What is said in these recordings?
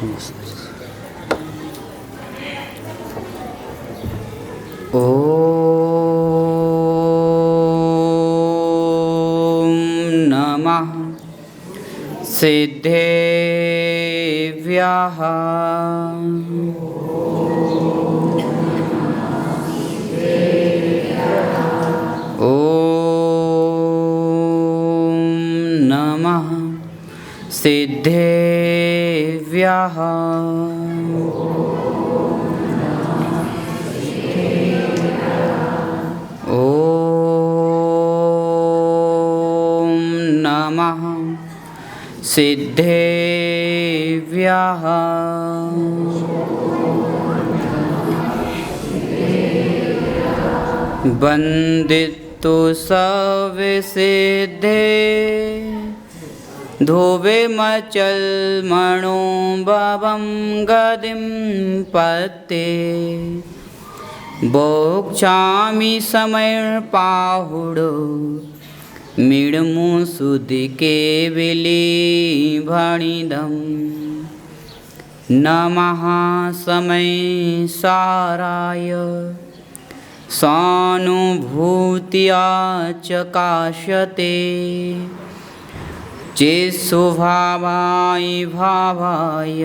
ओम नमः सिद्धेभ्यः ओम नमः सिद्धेभ्यः ओम नमः सिद्धेभ्यः वन्दितु सविसिद्धे धुवे मचलमणो भवं गदिं पते बोक्षामि समर्पाहुडो मीडमुसुदिके विलीभणिदं नमः समय साराय सानुभूत्या चकाशते चेत्स्वभावाय भावाय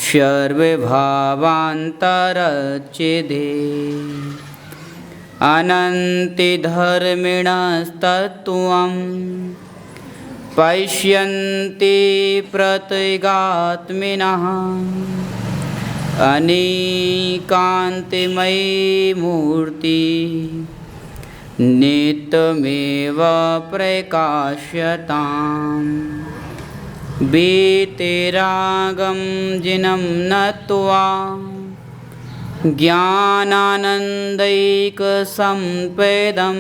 सर्वभावान्तरच्छेदे अनन्तिधर्मिणस्तत्त्वं पश्यन्ति प्रत्यगात्मिनः अनेकान्तमयी मूर्ति नित्यमेव प्रकाश्यताम् वीतरागं जिनं नत्वा ज्ञानानन्दैकसम्पेदं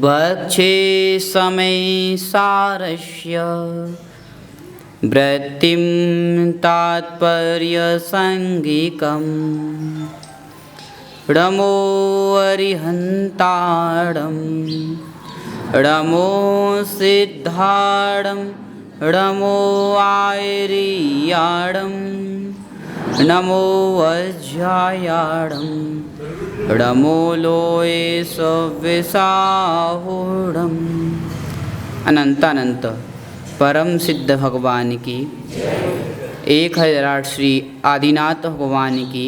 वक्षे समय सारस्य वृत्तिं तात्पर्यसङ्गिकम् रमो अरिहन्ताडं रमो सिद्धाडं रमो आयर्याडं नमो अज्जायाडं रमो लोये सव्यसाहुडम्। अनंतानंत परम सिद्ध भगवान की 1008 श्री आदिनाथ भगवान की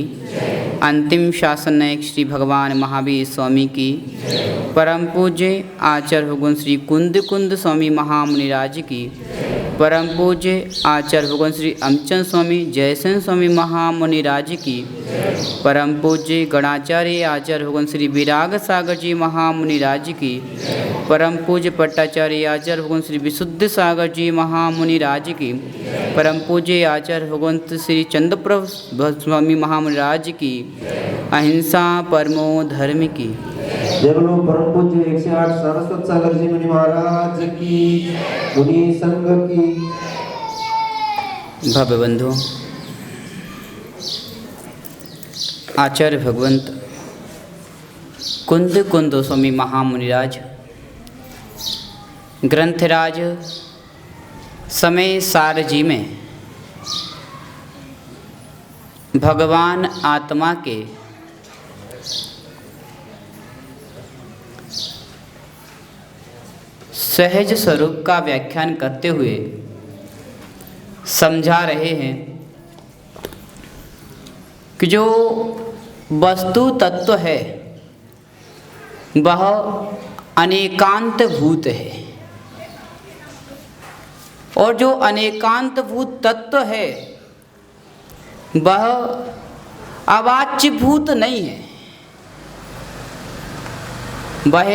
अंतिम शासन नायक श्री भगवान महावीर स्वामी की परम पूज्य आचार्य भगवान श्री कुंद स्वामी महामुनिराज की परम पूज्य आचार्य भगवान श्री अमचंद स्वामी जयसेन स्वामी महामुनिराज की परम पूज्य गणाचार्य आचार्य भगवान श्री विराग सागर जी महामुनिराज की परम पूज्य पट्टाचार्य आचार्य भगवान श्री विशुद्ध सागर जी महामुनिराज की परम पूज्य आचार्य भगवंत श्री चंद्रप्रभ स्वामी महामुनिराज की अहिंसा परमो धर्म की जय बोलो परम पूज्य 108 सरस्वत सागर जी मुनि महाराज की मुनि संघ की। भव्य बंधु आचार्य भगवंत कुंद स्वामी महामुनिराज ग्रंथराज समय सार जी में भगवान आत्मा के सहज स्वरूप का व्याख्यान करते हुए समझा रहे हैं कि जो वस्तु तत्व है वह अनेकांत भूत है और जो अनेकांत भूत तत्व है वह अवाच्य भूत नहीं है, वह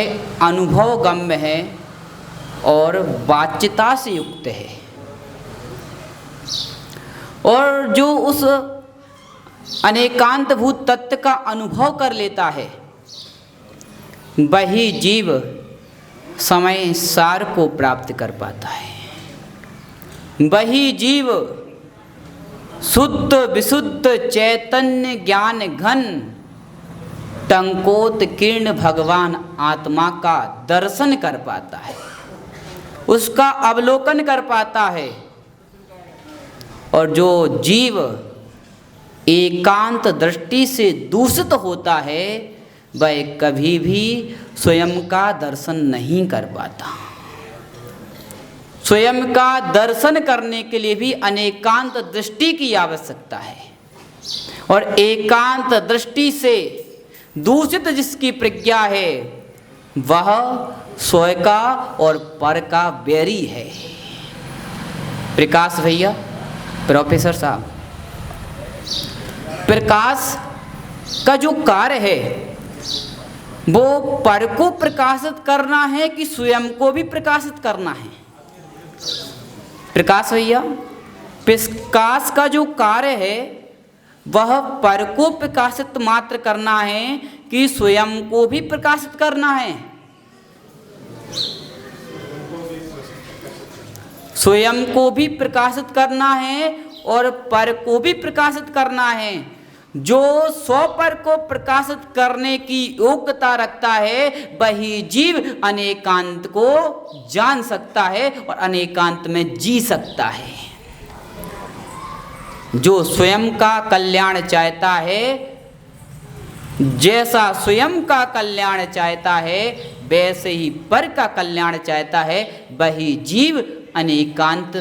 अनुभव गम्य है और वाच्यता से युक्त है। और जो उस अनेकांत भूत तत्व का अनुभव कर लेता है वही जीव समय सार को प्राप्त कर पाता है। वही जीव शुद्ध विशुद्ध चैतन्य ज्ञान घन टंकोत्कीर्ण भगवान आत्मा का दर्शन कर पाता है, उसका अवलोकन कर पाता है और जो जीव एकांत दृष्टि से दूषित होता है वह कभी भी स्वयं का दर्शन नहीं कर पाता। स्वयं का दर्शन करने के लिए भी अनेकांत दृष्टि की आवश्यकता है, और एकांत दृष्टि से दूषित जिसकी प्रज्ञा है वह स्वयं का और पर का बैरी है। प्रकाश भैया, प्रोफेसर साहब, प्रकाश का जो कार्य है वो पर को प्रकाशित करना है कि स्वयं को भी प्रकाशित करना है? प्रकाश भैया, प्रकाश का जो कार्य है वह पर को प्रकाशित मात्र करना है कि स्वयं को भी प्रकाशित करना है? स्वयं को भी प्रकाशित करना है और पर को भी प्रकाशित करना है। जो स्व पर को प्रकाशित करने की योग्यता रखता है वही जीव अनेकांत को जान सकता है और अनेकांत में जी सकता है। जो स्वयं का कल्याण चाहता है, जैसा स्वयं का कल्याण चाहता है वैसे ही पर का कल्याण चाहता है, वही जीव अनेकांत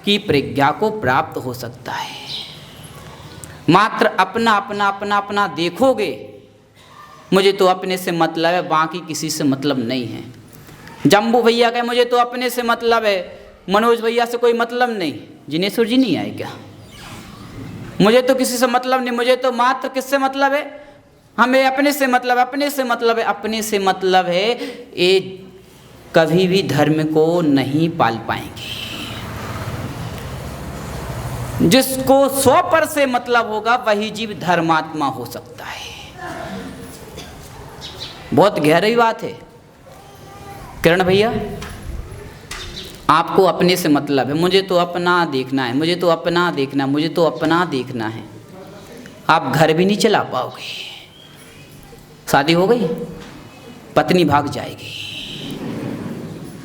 की प्रज्ञा को प्राप्त हो सकता है। मात्र अपना अपना अपना अपना देखोगे, मुझे तो अपने से मतलब है, बाकी किसी से मतलब नहीं है। जम्बू भैया कहे मुझे तो अपने से मतलब है, मनोज भैया से कोई मतलब नहीं। जिनेश्वर जी नहीं आए क्या? मुझे तो किसी से मतलब नहीं, मुझे तो मात्र किससे मतलब है? हमें अपने से मतलब, अपने से मतलब है, अपने से मतलब है। ये कभी भी धर्म को नहीं पाल पाएंगे। जिसको स्व पर से मतलब होगा वही जीव धर्मात्मा हो सकता है। बहुत गहरी बात है किरण भैया। आपको अपने से मतलब है, मुझे तो अपना देखना है, मुझे तो अपना देखना है, मुझे तो अपना देखना है। आप घर भी नहीं चला पाओगे। शादी हो गई, पत्नी भाग जाएगी।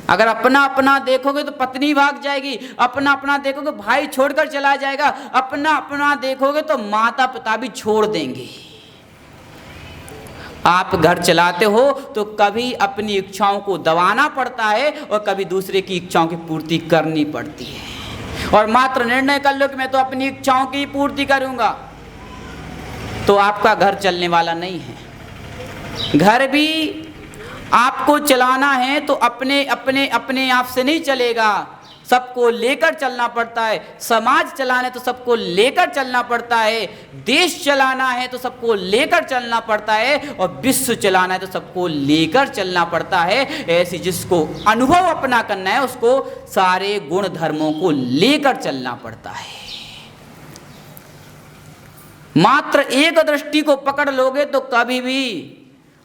अगर अपना अपना देखोगे तो पत्नी भाग जाएगी, अपना अपना देखोगे भाई छोड़कर चला जाएगा, अपना अपना देखोगे तो माता पिता भी छोड़ देंगे। आप घर चलाते हो तो कभी अपनी इच्छाओं को दबाना पड़ता है और कभी दूसरे की इच्छाओं की पूर्ति करनी पड़ती है। और मात्र निर्णय कर लो कि मैं तो अपनी इच्छाओं की पूर्ति करूंगा, तो आपका घर चलने वाला नहीं है। घर भी आपको चलाना है तो अपने अपने अपने आप से नहीं चलेगा, सबको लेकर चलना पड़ता है। समाज चलाना है तो सबको लेकर चलना पड़ता है, देश चलाना है तो सबको लेकर चलना पड़ता है, और विश्व चलाना है तो सबको लेकर चलना पड़ता है। ऐसी जिसको अनुभव अपना करना है उसको सारे गुण धर्मों को लेकर चलना पड़ता है। मात्र एक दृष्टि को पकड़ लोगे तो कभी भी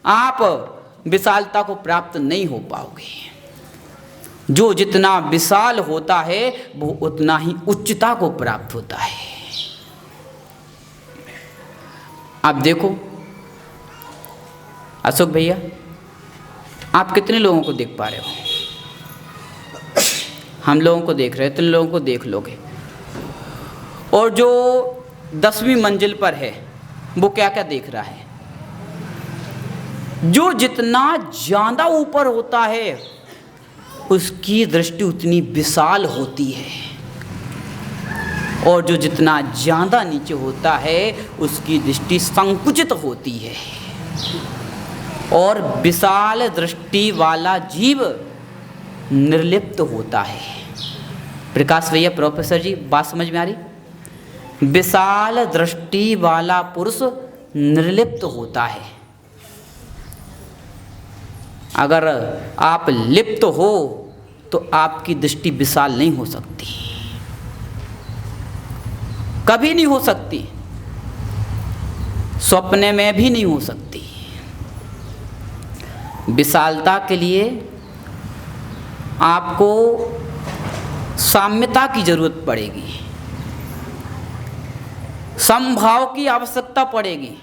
आप विशालता को प्राप्त नहीं हो पाओगे। जो जितना विशाल होता है वो उतना ही उच्चता को प्राप्त होता है। आप देखो अशोक भैया, आप कितने लोगों को देख पा रहे हो? हम लोगों को देख रहे हैं, इतने लोगों को देख लोगे। और जो 10वीं मंजिल पर है वो क्या क्या देख रहा है? जो जितना ज़्यादा ऊपर होता है उसकी दृष्टि उतनी विशाल होती है, और जो जितना ज़्यादा नीचे होता है उसकी दृष्टि संकुचित होती है। और विशाल दृष्टि वाला जीव निर्लिप्त होता है। प्रकाश भैया, प्रोफेसर जी, बात समझ में आ रही? विशाल दृष्टि वाला पुरुष निर्लिप्त होता है। अगर आप लिप्त हो तो आपकी दृष्टि विशाल नहीं हो सकती, कभी नहीं हो सकती, स्वप्न में भी नहीं हो सकती। विशालता के लिए आपको साम्यता की जरूरत पड़ेगी, समभाव की आवश्यकता पड़ेगी।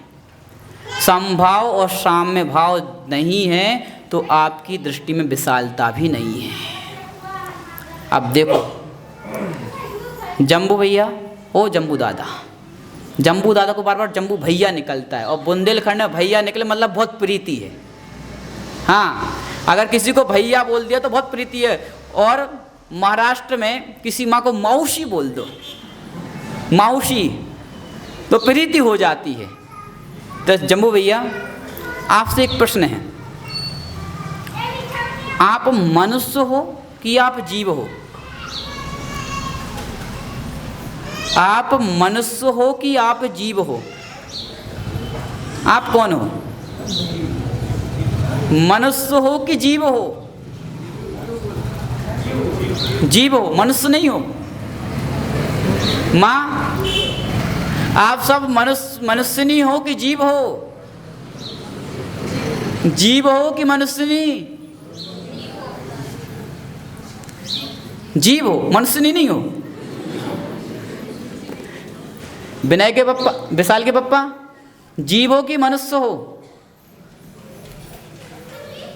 समभाव और साम्य भाव नहीं है तो आपकी दृष्टि में विशालता भी नहीं है। अब देखो जम्बू भैया, ओ जम्बू दादा। जम्बू दादा को बार बार जम्बू भैया निकलता है, और बुंदेलखंड में भैया निकले मतलब बहुत प्रीति है। हाँ, अगर किसी को भैया बोल दिया तो बहुत प्रीति है। और महाराष्ट्र में किसी माँ को मौसी बोल दो, मौसी, तो प्रीति हो जाती है। तो जम्बू भैया आपसे एक प्रश्न है, आप मनुष्य हो कि आप जीव हो? आप मनुष्य हो कि आप जीव हो? आप कौन हो? मनुष्य हो कि जीव हो? जीव हो, मनुष्य नहीं हो। माँ, आप सब मनुष्य नहीं हो कि जीव हो? जीव हो कि मनुष्य नहीं? जीव हो, मनुष्य नहीं हो। विनय के पप्पा, विशाल के पप्पा, जीव हो कि मनुष्य हो?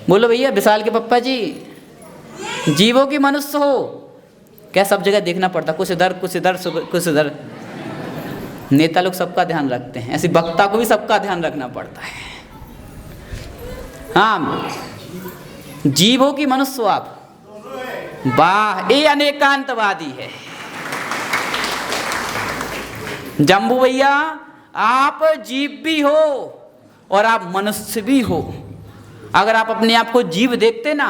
बोलो भैया, विशाल के पप्पा जी, जीव हो कि मनुष्य हो? क्या सब जगह देखना पड़ता, कुछ इधर कुछ इधर कुछ इधर। नेता लोग सबका ध्यान रखते हैं, ऐसे वक्ता को भी सबका ध्यान रखना पड़ता है। हाँ, जीव हो कि मनुष्य हो आप? वाह, ये अनेकांतवादी है। जम्बू भैया, आप जीव भी हो और आप मनुष्य भी हो। अगर आप अपने आप को जीव देखते ना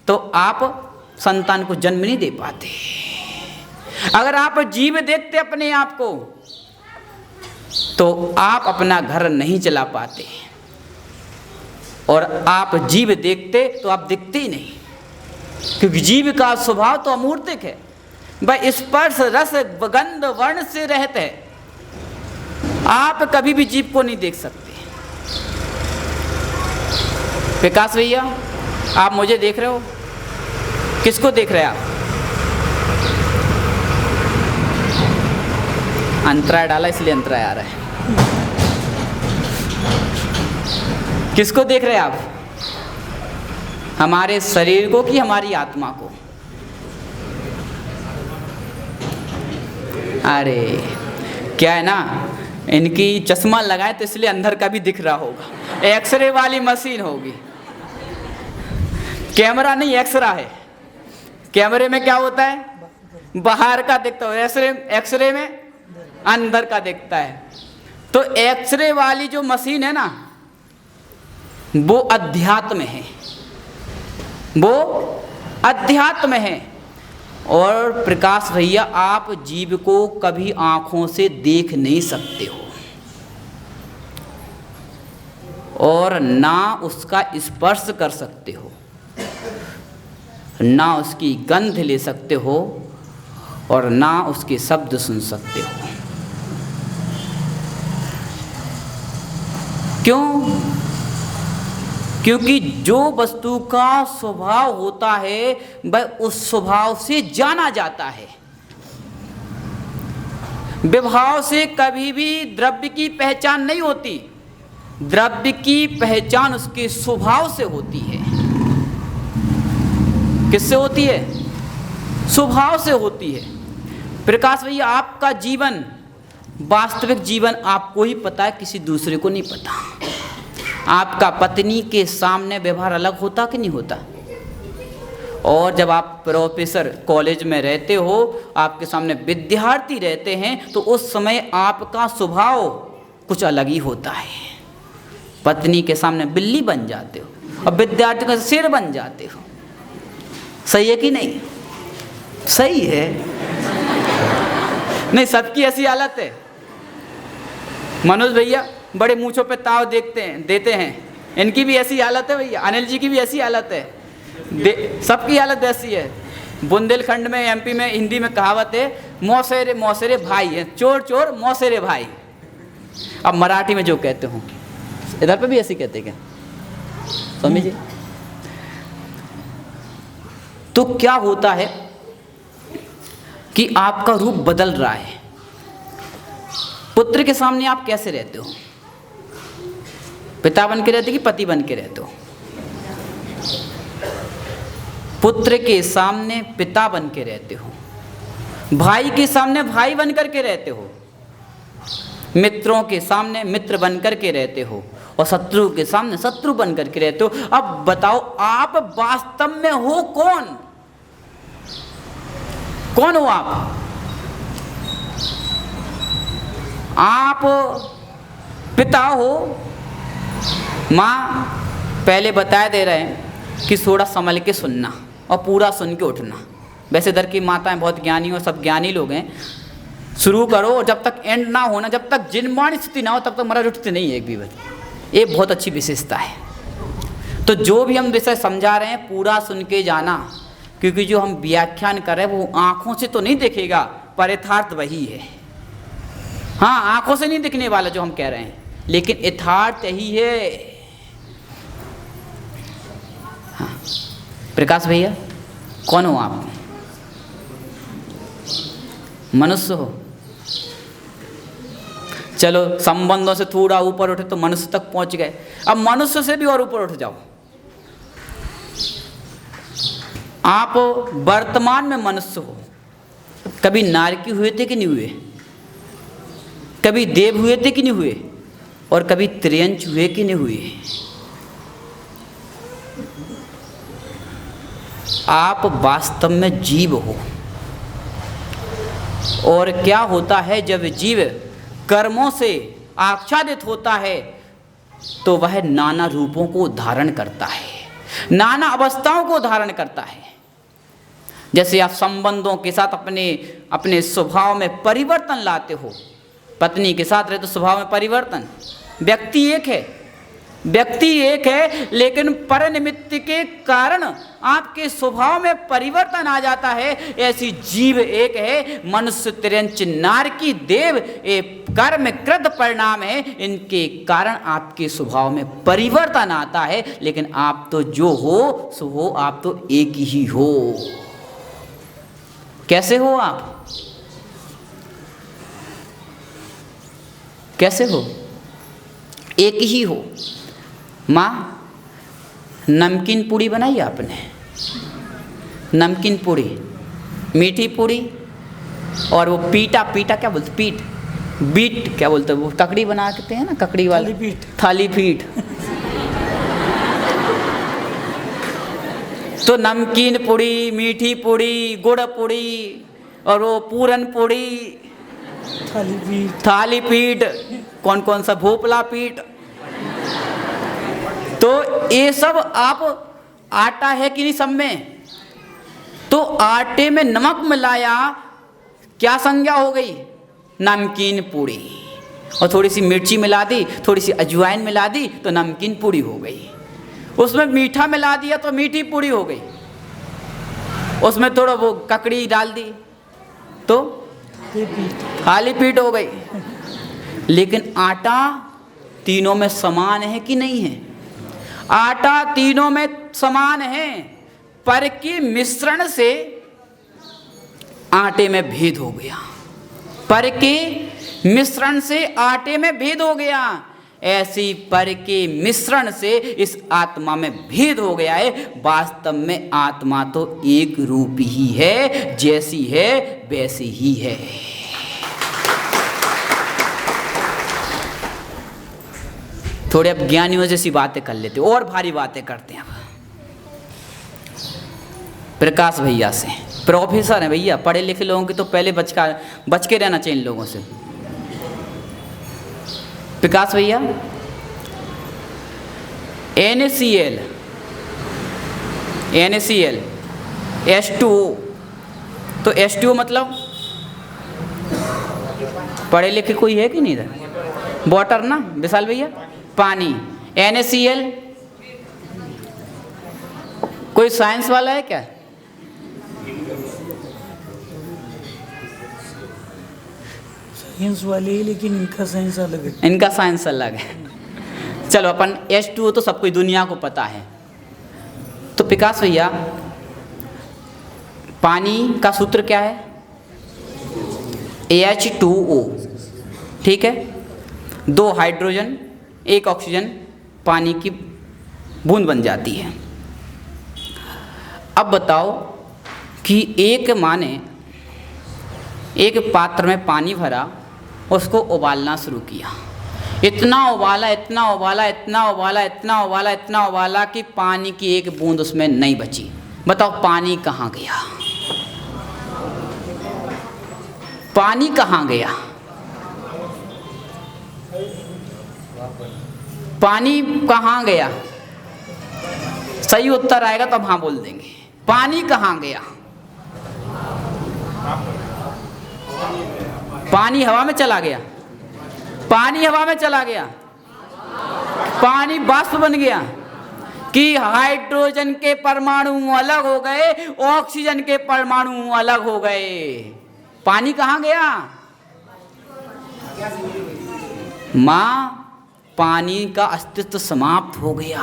तो आप संतान को जन्म नहीं दे पाते। अगर आप जीव देखते अपने आप को तो आप अपना घर नहीं चला पाते, और आप जीव देखते तो आप दिखते ही नहीं, क्योंकि जीव का स्वभाव तो अमूर्तिक है। वह स्पर्श रस गंध वर्ण से रहते हैं। आप कभी भी जीव को नहीं देख सकते। विकास भैया, आप मुझे देख रहे हो? किसको देख रहे हैं आप? अंतराय डाला इसलिए अंतराय आ रहा है। किसको देख रहे हैं आप? हमारे शरीर को कि हमारी आत्मा को? अरे क्या है ना, इनकी चश्मा लगाए तो इसलिए अंदर का भी दिख रहा होगा। एक्सरे वाली मशीन होगी, कैमरा नहीं एक्सरा है। कैमरे में क्या होता है? बाहर का दिखता है, एक्सरे में अंदर का दिखता है। तो एक्सरे वाली जो मशीन है ना, वो अध्यात्म है, वो अध्यात्म है। और प्रकाश भैया, आप जीव को कभी आंखों से देख नहीं सकते हो, और ना उसका स्पर्श कर सकते हो, ना उसकी गंध ले सकते हो, और ना उसके शब्द सुन सकते हो। क्यों? क्योंकि जो वस्तु का स्वभाव होता है वह उस स्वभाव से जाना जाता है। विभाव से कभी भी द्रव्य की पहचान नहीं होती। द्रव्य की पहचान उसके स्वभाव से होती है। किससे होती है? स्वभाव से होती है। प्रकाश भैया, आपका जीवन, वास्तविक जीवन आपको ही पता है, किसी दूसरे को नहीं पता। आपका पत्नी के सामने व्यवहार अलग होता कि नहीं होता? और जब आप प्रोफेसर कॉलेज में रहते हो, आपके सामने विद्यार्थी रहते हैं, तो उस समय आपका स्वभाव कुछ अलग ही होता है। पत्नी के सामने बिल्ली बन जाते हो और विद्यार्थी का शेर बन जाते हो। सही है कि नहीं? सही है। नहीं, सबकी ऐसी हालत है। मनोज भैया बड़े मूंछों पे ताव देते हैं, इनकी भी ऐसी हालत है भैया। अनिल जी की भी ऐसी हालत है, सबकी हालत ऐसी है। बुंदेलखंड में, एमपी में हिंदी में कहावत है, मौसेरे मौसेरे भाई है, चोर चोर मौसेरे भाई। अब मराठी में जो कहते हो, इधर पे भी ऐसी कहते क्या स्वामी जी? तो क्या होता है कि आपका रूप बदल रहा है। पुत्र के सामने आप कैसे रहते हो? पिता बन के रहते कि पति बन के रहते हो? पुत्र के सामने पिता बन के रहते हो, भाई के सामने भाई बन करके रहते हो, मित्रों के सामने मित्र बन करके रहते हो, और शत्रु के सामने शत्रु बन करके रहते हो। अब बताओ आप वास्तव में हो कौन? कौन हो आप? आप पिता हो, माँ पहले बता दे रहे हैं कि थोड़ा संभल के सुनना और पूरा सुन के उठना। वैसे इधर की माताएं बहुत ज्ञानी और सब ज्ञानी लोग हैं, शुरू करो और जब तक एंड ना होना, जब तक जिनवाणी स्थिति ना हो तब तक महाराज उठते नहीं है एक भी बात। ये बहुत अच्छी विशेषता है। तो जो भी हम विषय समझा रहे हैं पूरा सुन के जाना, क्योंकि जो हम व्याख्यान कर रहे हैं वो आँखों से तो नहीं दिखेगा, पर यथार्थ वही है। हाँ, आँखों से नहीं दिखने वाला जो हम कह रहे हैं, लेकिन यथार्थ यही है। हाँ, प्रकाश भैया कौन हो आप? मनुष्य हो। चलो संबंधों से थोड़ा ऊपर उठे तो मनुष्य तक पहुंच गए, अब मनुष्य से भी और ऊपर उठ जाओ। आप वर्तमान में मनुष्य हो। कभी नारकी हुए थे कि नहीं हुए? कभी देव हुए थे कि नहीं हुए? और कभी त्रियंच हुए कि नहीं हुए? आप वास्तव में जीव हो। और क्या होता है जब जीव कर्मों से आच्छादित होता है तो वह नाना रूपों को धारण करता है, नाना अवस्थाओं को धारण करता है। जैसे आप संबंधों के साथ अपने स्वभाव में परिवर्तन लाते हो। पत्नी के साथ रहे तो स्वभाव में परिवर्तन, व्यक्ति एक है लेकिन परनिमित्त के कारण आपके स्वभाव में परिवर्तन आ जाता है। ऐसी जीव एक है, मनुष्य त्रियंच नारकी देव, ये कर्म कृत परिणाम है, इनके कारण आपके स्वभाव में परिवर्तन आता है। लेकिन आप तो जो हो सो हो, आप तो एक ही हो। कैसे हो आप? कैसे हो? एक ही हो। माँ नमकीन पूड़ी बनाई आपने, नमकीन पूड़ी, मीठी पूड़ी, और वो पीटा क्या बोलते, बीट क्या बोलते वो ककड़ी बना के हैं ना, ककड़ी वाली थाली पीठ। तो नमकीन पूड़ी, मीठी पूड़ी, गुड़ पूड़ी और वो पूरन पूड़ी, थाली पीठ, कौन सा भोपला पीठ। तो ये सब आप आटा है कि नहीं सब में? तो आटे में नमक मिलाया, क्या संज्ञा हो गई? नमकीन पूड़ी। और थोड़ी सी मिर्ची मिला दी, थोड़ी सी अजवाइन मिला दी तो नमकीन पूड़ी हो गई। उसमें मीठा मिला दिया तो मीठी पूड़ी हो गई। उसमें थोड़ा वो ककड़ी डाल दी तो थाली पीठ हो गई। लेकिन आटा तीनों में समान है कि नहीं है? आटा तीनों में समान है, पर कि मिश्रण से आटे में भेद हो गया। पर के मिश्रण से आटे में भेद हो गया, ऐसी पर के मिश्रण से इस आत्मा में भेद हो गया है। वास्तव में आत्मा तो एक रूप ही है, जैसी है वैसी ही है। थोड़े अब ज्ञानियों जैसी बातें कर लेते, और भारी बातें करते हैं। अब प्रकाश भैया से, प्रोफेसर हैं भैया, पढ़े लिखे लोगों की तो पहले बच के रहना चाहिए इन लोगों से। प्रकाश भैया, NaCl, H2O, तो H2O मतलब पढ़े लिखे कोई है कि नहीं इधर? वाटर ना विशाल भैया, पानी। NaCl कोई साइंस वाला है क्या? साइंस वाले, लेकिन इनका साइंस अलग है। इनका साइंस अलग है। चलो अपन H2O तो सब कोई दुनिया को पता है। तो प्रकाश भैया, पानी का सूत्र क्या है? H2O, ठीक है। 2 हाइड्रोजन 1 ऑक्सीजन पानी की बूंद बन जाती है। अब बताओ कि एक माने एक पात्र में पानी भरा, उसको उबालना शुरू किया। इतना उबाला, इतना उबाला, इतना उबाला, इतना उबाला, इतना उबाला कि पानी की एक बूंद उसमें नहीं बची। बताओ पानी कहाँ गया? पानी कहाँ गया? पानी कहाँ गया? सही उत्तर आएगा तो हम हाँ बोल देंगे। पानी कहाँ गया? पानी हवा में चला गया। पानी हवा में चला गया। पानी वाष्प बन गया कि हाइड्रोजन के परमाणु अलग हो गए, ऑक्सीजन के परमाणु अलग हो गए। पानी कहाँ गया? माँ, पानी का अस्तित्व समाप्त हो गया।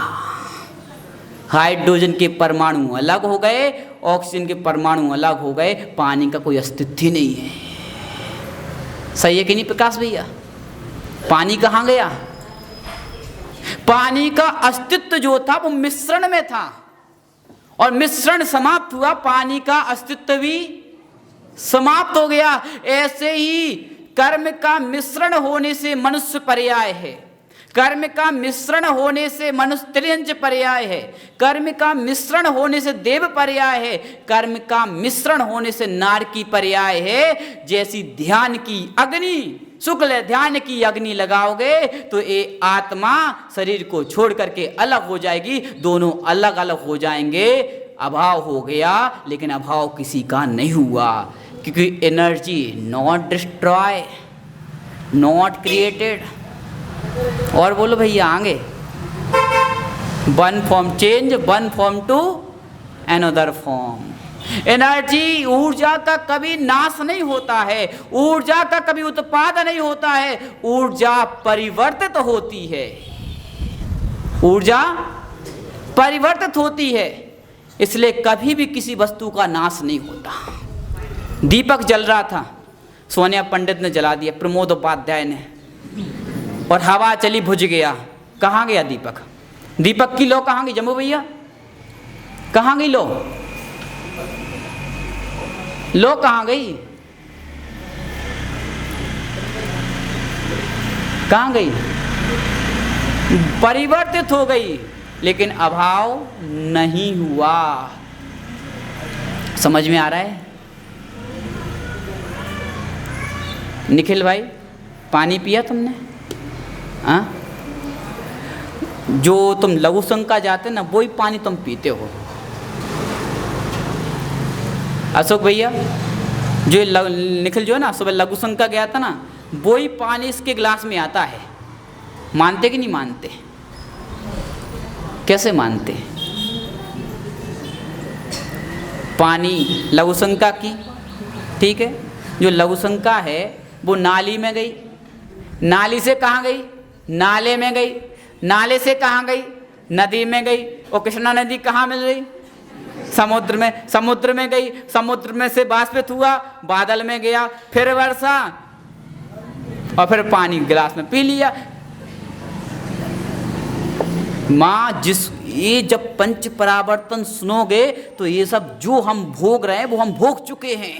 हाइड्रोजन के परमाणु अलग हो गए, ऑक्सीजन के परमाणु अलग हो गए, पानी का कोई अस्तित्व ही नहीं है। सही है कि नहीं प्रकाश भैया? पानी कहाँ गया? पानी का अस्तित्व जो था वो मिश्रण में था, और मिश्रण समाप्त हुआ, पानी का अस्तित्व भी समाप्त हो गया। ऐसे ही कर्म का मिश्रण होने से मनुष्य पर्याय है, कर्म का मिश्रण होने से मनुष्य त्रियंच पर्याय है, कर्म का मिश्रण होने से देव पर्याय है, कर्म का मिश्रण होने से नारकी पर्याय है। जैसी ध्यान की अग्नि, शुक्ल ध्यान की अग्नि लगाओगे तो ये आत्मा शरीर को छोड़ करके अलग हो जाएगी, दोनों अलग अलग हो जाएंगे। अभाव हो गया, लेकिन अभाव किसी का नहीं हुआ, क्योंकि energy not destroy, not created. और बोलो भैया आगे, one form change, one form to another form. Energy, ऊर्जा का कभी नाश नहीं होता है, ऊर्जा का कभी उत्पादन नहीं होता है, ऊर्जा परिवर्तित होती है, ऊर्जा परिवर्तित होती है। इसलिए कभी भी किसी वस्तु का नाश नहीं होता। दीपक जल रहा था, सोनिया पंडित ने जला दिया, प्रमोद उपाध्याय ने, और हवा चली, बुझ गया। कहाँ गया दीपक? दीपक की लो कहाँ गई? जम्मू भैया कहाँ गई लो? लो कहाँ गई? कहाँ गई? परिवर्तित हो गई, लेकिन अभाव नहीं हुआ। समझ में आ रहा है? निखिल भाई, पानी पिया तुमने? हाँ, जो तुम लघु शंका जाते ना वही पानी तुम पीते हो। अशोक भैया, जो निखिल जो है ना सुबह लघु शंका गया था ना, वही पानी इसके गिलास में आता है। मानते कि नहीं मानते? कैसे मानते? पानी लघु शंका की, ठीक है, जो लघु शंका है वो नाली में गई, नाली से कहाँ गई? नाले में गई, नाले से कहाँ गई? नदी में गई, और कृष्णा नदी कहाँ मिल गई? समुद्र में, समुद्र में गई, समुद्र में से बाष्पित हुआ, बादल में गया, फिर वर्षा, और फिर पानी गिलास में पी लिया। माँ, ये जब पंच परावर्तन सुनोगे तो ये सब जो हम भोग रहे हैं वो हम भोग चुके हैं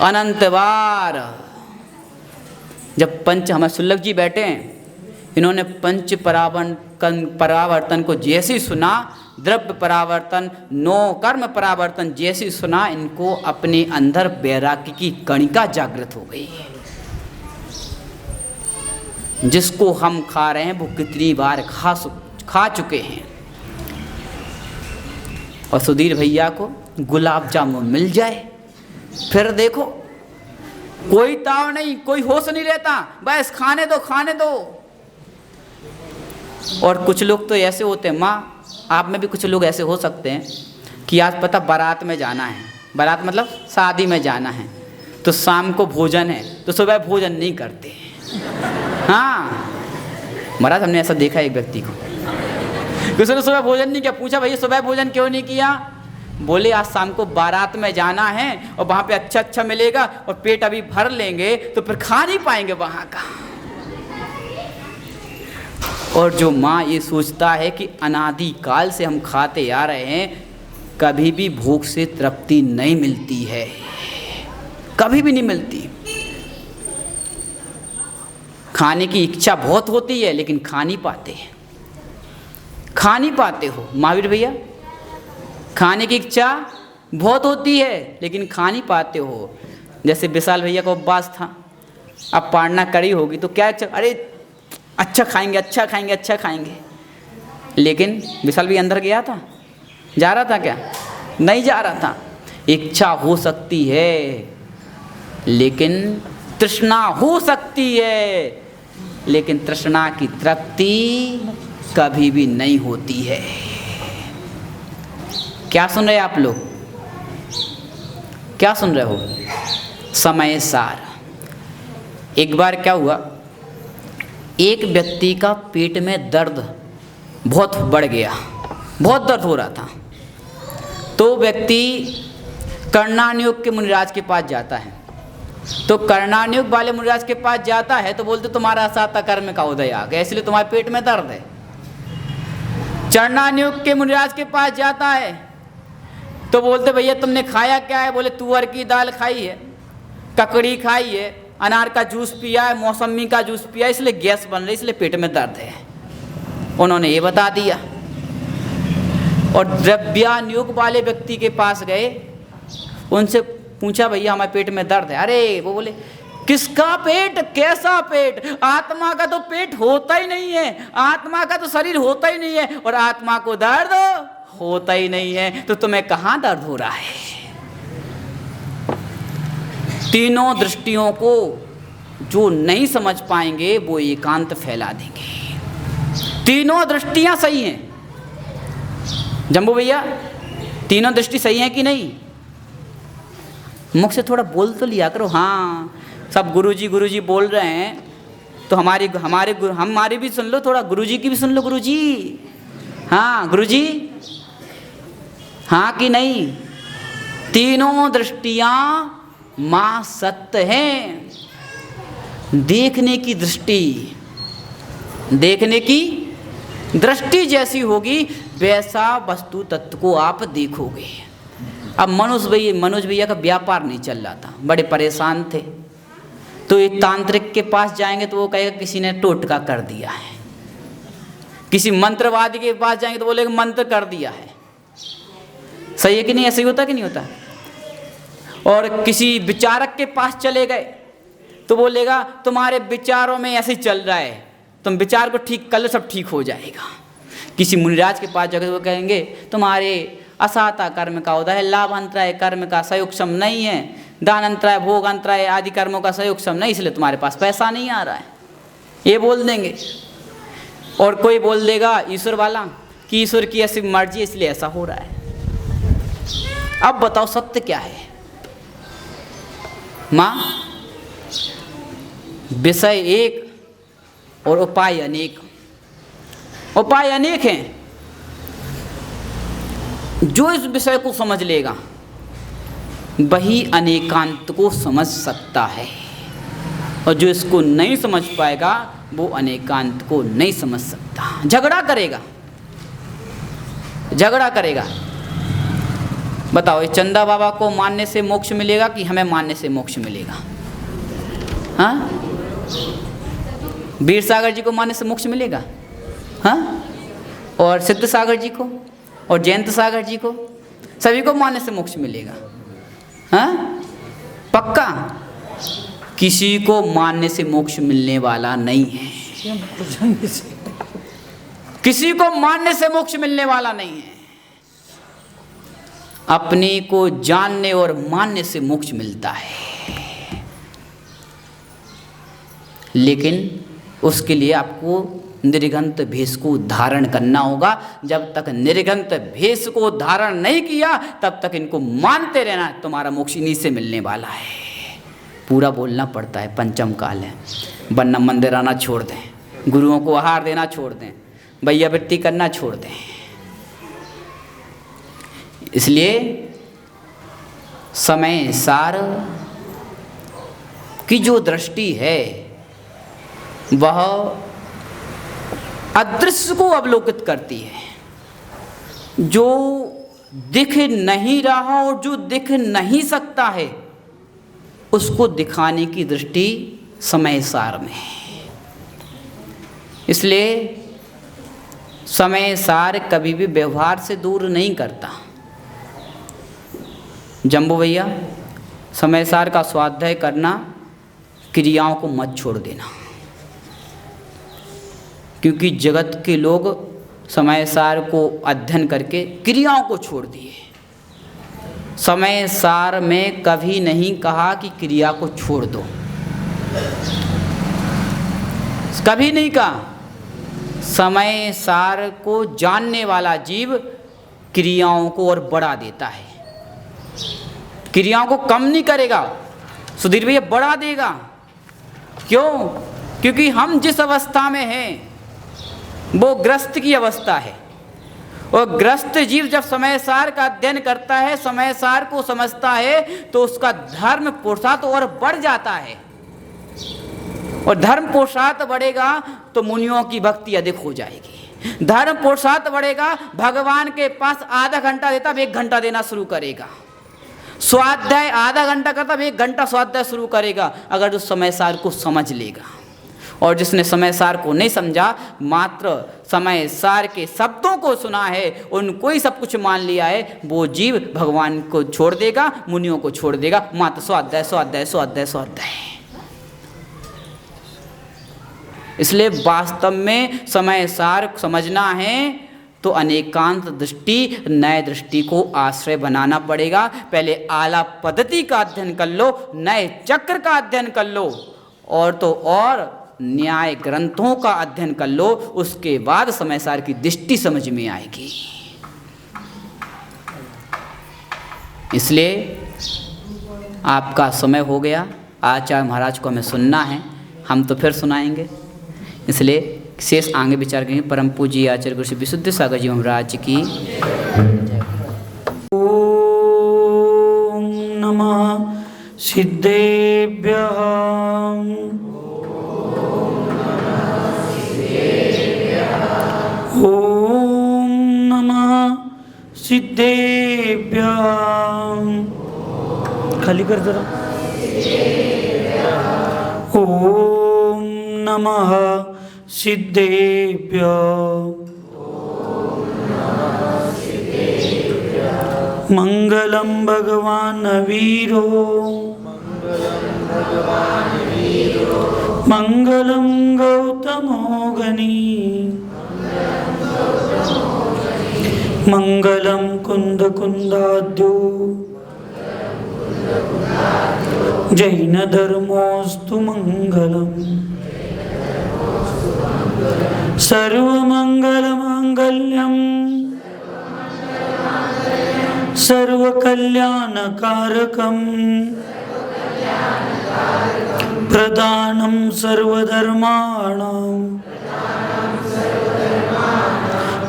अनंत बार। जब पंच, हमारे सुल्लभ जी बैठे हैं, इन्होंने पंच परावर्तन को जैसे सुना, द्रव्य परावर्तन, नो कर्म परावर्तन जैसे सुना, इनको अपने अंदर वैराग्य की कणिका जागृत हो गई। जिसको हम खा रहे हैं वो कितनी बार खा चुके हैं। और सुधीर भैया को गुलाब जामुन मिल जाए, फिर देखो कोई ताव नहीं, कोई होश नहीं रहता, बस खाने दो खाने दो। और कुछ लोग तो ऐसे होते हैं, माँ आप में भी कुछ लोग ऐसे हो सकते हैं कि आज पता बारात में जाना है, बारात मतलब शादी में जाना है, तो शाम को भोजन है तो सुबह भोजन नहीं करते। हाँ महाराज, हमने ऐसा देखा एक व्यक्ति को, किसी ने सुबह भोजन नहीं किया, पूछा भैया सुबह भोजन क्यों नहीं किया? बोले आज शाम को बारात में जाना है और वहाँ पे अच्छा अच्छा मिलेगा और पेट अभी भर लेंगे तो फिर खा नहीं पाएंगे वहाँ का। और जो माँ ये सोचता है कि अनादि काल से हम खाते आ रहे हैं, कभी भी भूख से तृप्ति नहीं मिलती है। कभी भी नहीं मिलती। खाने की इच्छा बहुत होती है लेकिन खा नहीं पाते, खा नहीं पाते हो महावीर भैया। खाने की इच्छा बहुत होती है लेकिन खा नहीं पाते हो। जैसे विशाल भैया का उपवास था, अब पारना करी होगी तो क्या अरे अच्छा खाएंगे, अच्छा खाएंगे, अच्छा खाएंगे, लेकिन विशाल भैया अंदर गया था, जा रहा था क्या? नहीं जा रहा था। इच्छा हो सकती है लेकिन तृष्णा हो सकती है, लेकिन तृष्णा की तृप्ति कभी भी नहीं होती है। क्या सुन रहे आप लोग? क्या सुन रहे हो? समय सार। एक बार क्या हुआ, एक व्यक्ति का पेट में दर्द बहुत बढ़ गया, बहुत दर्द हो रहा था। तो व्यक्ति कर्णानुयोग के मुनिराज के पास जाता है। तो कर्णानुयोग वाले मुनिराज के पास जाता है तो बोलते तुम्हारा साता कर्म का उदय आ गया, इसलिए तुम्हारे पेट में दर्द है। चरणानुयोग के मुनिराज के पास जाता है तो बोलते भैया तुमने खाया क्या है? बोले तुअर की दाल खाई है, ककड़ी खाई है, अनार का जूस पिया है, मौसमी का जूस पिया है, इसलिए गैस बन रही, इसलिए पेट में दर्द है। उन्होंने ये बता दिया। और द्रव्यानुयोग वाले व्यक्ति के पास गए, उनसे पूछा भैया हमारे पेट में दर्द है। अरे वो बोले किसका पेट, कैसा पेट? आत्मा का तो पेट होता ही नहीं है, आत्मा का तो शरीर होता ही नहीं है, और आत्मा को दर्द होता ही नहीं है, तो तुम्हें कहाँ दर्द हो रहा है? तीनों दृष्टियों को जो नहीं समझ पाएंगे वो एकांत फैला देंगे। तीनों दृष्टियां सही हैं जम्बू भैया, तीनों दृष्टि सही है कि नहीं? मुख से थोड़ा बोल तो लिया करो। हाँ, सब गुरुजी बोल रहे हैं तो हमारी भी सुन लो, थोड़ा गुरुजी की भी सुन लो। गुरुजी, हाँ गुरुजी, हाँ कि नहीं? तीनों दृष्टियां मां सत्य हैं। देखने की दृष्टि जैसी होगी वैसा वस्तु तत्व को आप देखोगे। अब मनोज भैया का व्यापार नहीं चल रहा था, बड़े परेशान थे। तो एक तांत्रिक के पास जाएंगे तो वो कहेगा किसी ने टोटका कर दिया है। किसी मंत्रवादी के पास जाएंगे तो बोलेगा मंत्र कर दिया है। सही है कि नहीं? ऐसे ही होता कि नहीं होता? और किसी विचारक के पास चले गए तो बोलेगा तुम्हारे विचारों में ऐसे ही चल रहा है, तुम विचार को ठीक कर लो, सब ठीक हो जाएगा। किसी मुनिराज के पास जाकर वो कहेंगे तुम्हारे असाता कर्म का उदय है, लाभ अंतराय कर्म का संयोगक्षम नहीं है, दान अंतराय भोग अंतराय आदि कर्मों का संयोगक्षम नहीं, इसलिए तुम्हारे पास पैसा नहीं आ रहा है, ये बोल देंगे। और कोई बोल देगा ईश्वर वाला कि ईश्वर की ऐसी मर्जी इसलिए ऐसा हो रहा है। अब बताओ सत्य क्या है? माँ, विषय एक और उपाय अनेक। उपाय अनेक हैं। जो इस विषय को समझ लेगा वही अनेकांत को समझ सकता है, और जो इसको नहीं समझ पाएगा वो अनेकांत को नहीं समझ सकता। झगड़ा करेगा। बताओ, ये चंदा बाबा को मानने से मोक्ष मिलेगा कि हमें मानने से मोक्ष मिलेगा? हाँ, वीर सागर जी को मानने से मोक्ष मिलेगा? हाँ, और सिद्ध सागर जी को और जयंत सागर जी को, सभी को मानने से मोक्ष मिलेगा? हाँ, पक्का? किसी को मानने से मोक्ष मिलने वाला नहीं है। किसी को मानने से मोक्ष मिलने वाला नहीं है। अपने को जानने और मानने से मोक्ष मिलता है, लेकिन उसके लिए आपको निर्गंत भेष को धारण करना होगा। जब तक निर्गंत भेष को धारण नहीं किया तब तक इनको मानते रहना, तुम्हारा मोक्ष इन्हीं से मिलने वाला है। पूरा बोलना पड़ता है, पंचम काल है, वरना मंदिर आना छोड़ दें, गुरुओं को आहार देना छोड़ दें, वैयावृत्ति करना छोड़ दें। इसलिए समय सार की जो दृष्टि है वह अदृश्य को अवलोकित करती है। जो दिख नहीं रहा और जो दिख नहीं सकता है उसको दिखाने की दृष्टि समय सार में है। इसलिए समय सार कभी भी व्यवहार से दूर नहीं करता। जम्बू भैया, समय सार का स्वाध्याय करना, क्रियाओं को मत छोड़ देना, क्योंकि जगत के लोग समय सार को अध्ययन करके क्रियाओं को छोड़ दिए। समय सार में कभी नहीं कहा कि क्रिया को छोड़ दो, कभी नहीं कहा। समय सार को जानने वाला जीव क्रियाओं को और बढ़ा देता है, क्रियाओं को कम नहीं करेगा। सुधीर भैया, बढ़ा देगा। क्यों? क्योंकि हम जिस अवस्था में हैं वो ग्रस्त की अवस्था है, और ग्रस्त जीव जब समय सार का अध्ययन करता है, समय सार को समझता है, तो उसका धर्म पुरुषार्थ और बढ़ जाता है। और धर्म पुरुषार्थ बढ़ेगा तो मुनियों की भक्ति अधिक हो जाएगी। धर्म पुरुषार्थ बढ़ेगा, भगवान के पास आधा घंटा देता अब 1 घंटा देना शुरू करेगा। स्वाध्याय आधा घंटा करता अब 1 घंटा स्वाध्याय शुरू करेगा, अगर उस समय सार को समझ लेगा। और जिसने समय सार को नहीं समझा, मात्र समय सार के शब्दों को सुना है, उनको ही सब कुछ मान लिया है, वो जीव भगवान को छोड़ देगा, मुनियों को छोड़ देगा, मात्र स्वाध्याय स्वाध्याय स्वाध्याय स्वाध्याय। इसलिए वास्तव में समय सार समझना है तो अनेकांत दृष्टि, नए दृष्टि को आश्रय बनाना पड़ेगा। पहले आला पद्धति का अध्ययन कर लो, नए चक्र का अध्ययन कर लो, और तो और न्याय ग्रंथों का अध्ययन कर लो, उसके बाद समय सार की दृष्टि समझ में आएगी। इसलिए आपका समय हो गया, आचार्य महाराज को हमें सुनना है, हम तो फिर सुनाएंगे। इसलिए शेष आगे विचार करेंगे। परम पूज्य आचार्य गुरु श्री विशुद्ध सागर जी महाराज की। ओम नमः सिद्धेभ्यः। ओम नमः सिद्धेभ्यः। खाली कर जरा। ओम नमः सिद्धेभ्यः। मंगलम भगवान वीरो, मंगलम गौतमो गणी, मंगलम कुंद कुंदाद्यो, जैन धर्मोस्तु मंगलम। सर्वमंगल मांगल्यम सर्वकल्याणकारकम प्रदानं सर्वधर्माणां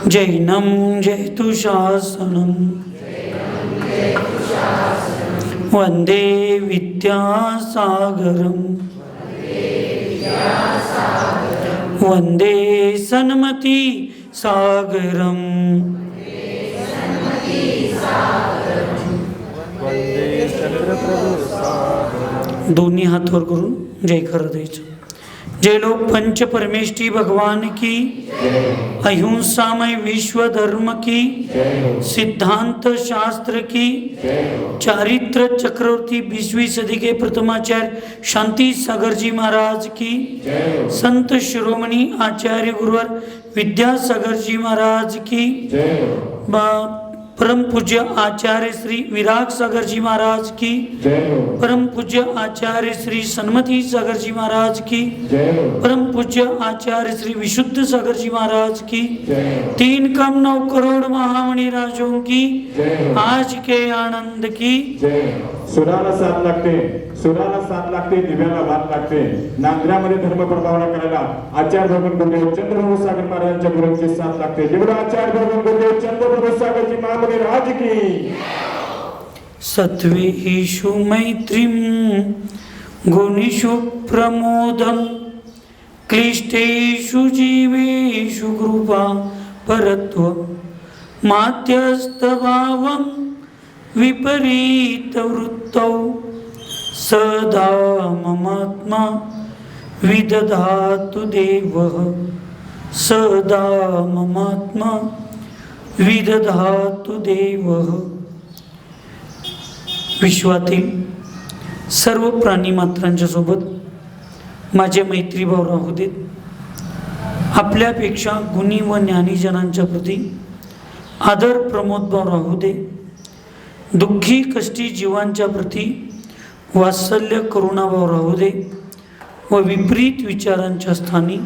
जैनं जयतु शासनं। वंदे विद्यासागरं, वंदे सन्मति सागरं। दोन्ही हात वर करून जय खरं द्यायचं। जय लोक पंच परमेष्ठी भगवान की, अहिंसामय विश्व धर्म की, सिद्धांत शास्त्र की, चारित्र चक्रवर्ती 20वीं सदी के प्रथमाचार्य शांति सागर जी महाराज की, संत शिरोमणि आचार्य गुरुवर विद्यासागर जी महाराज की, परम पूज्य आचार्य श्री विराग सागर जी महाराज की, परम पूज्य आचार्य श्री सन्मति सागर जी महाराज की, परम पूज्य आचार्य श्री विशुद्ध सागर जी महाराज की, 3,9 करोड़ महामणि राजों की आज के आनंद की। सुराला साथ लागते, दिव्याला वाद लागते। नांद्र्यामध्ये धर्म प्रभावना करायला आचार्य भगवान गुरुदेव चंद्रप्रभू सागर महाराजांच्या गुरूंची साथ लागते। जेवढा आचार्य भगवान गुरुदेव चंद्रप्रभू सागर जी महामणि राज की। सत्वेषु मैत्रीं गुणेषु प्रमोदं, क्लिष्टेषु जीवेषु कृपा परत्वं, माध्यस्थभावं विपरीत वृत्तौ सदा ममात्मा विदधातु देवः सदा ममात्मा विदधातु देवः. विश्वातील सर्व प्राणीमात्रांच्या सोबत माझे मैत्रीभाव राहू देत. आपल्यापेक्षा गुणी व ज्ञानीजनांच्या प्रती आदर प्रमोदभाव राहू दे. दुःखी कष्टी जीवांच्या प्रती वात्सल्य करुणाभाव राहू दे व विपरीत विचारांच्या स्थानी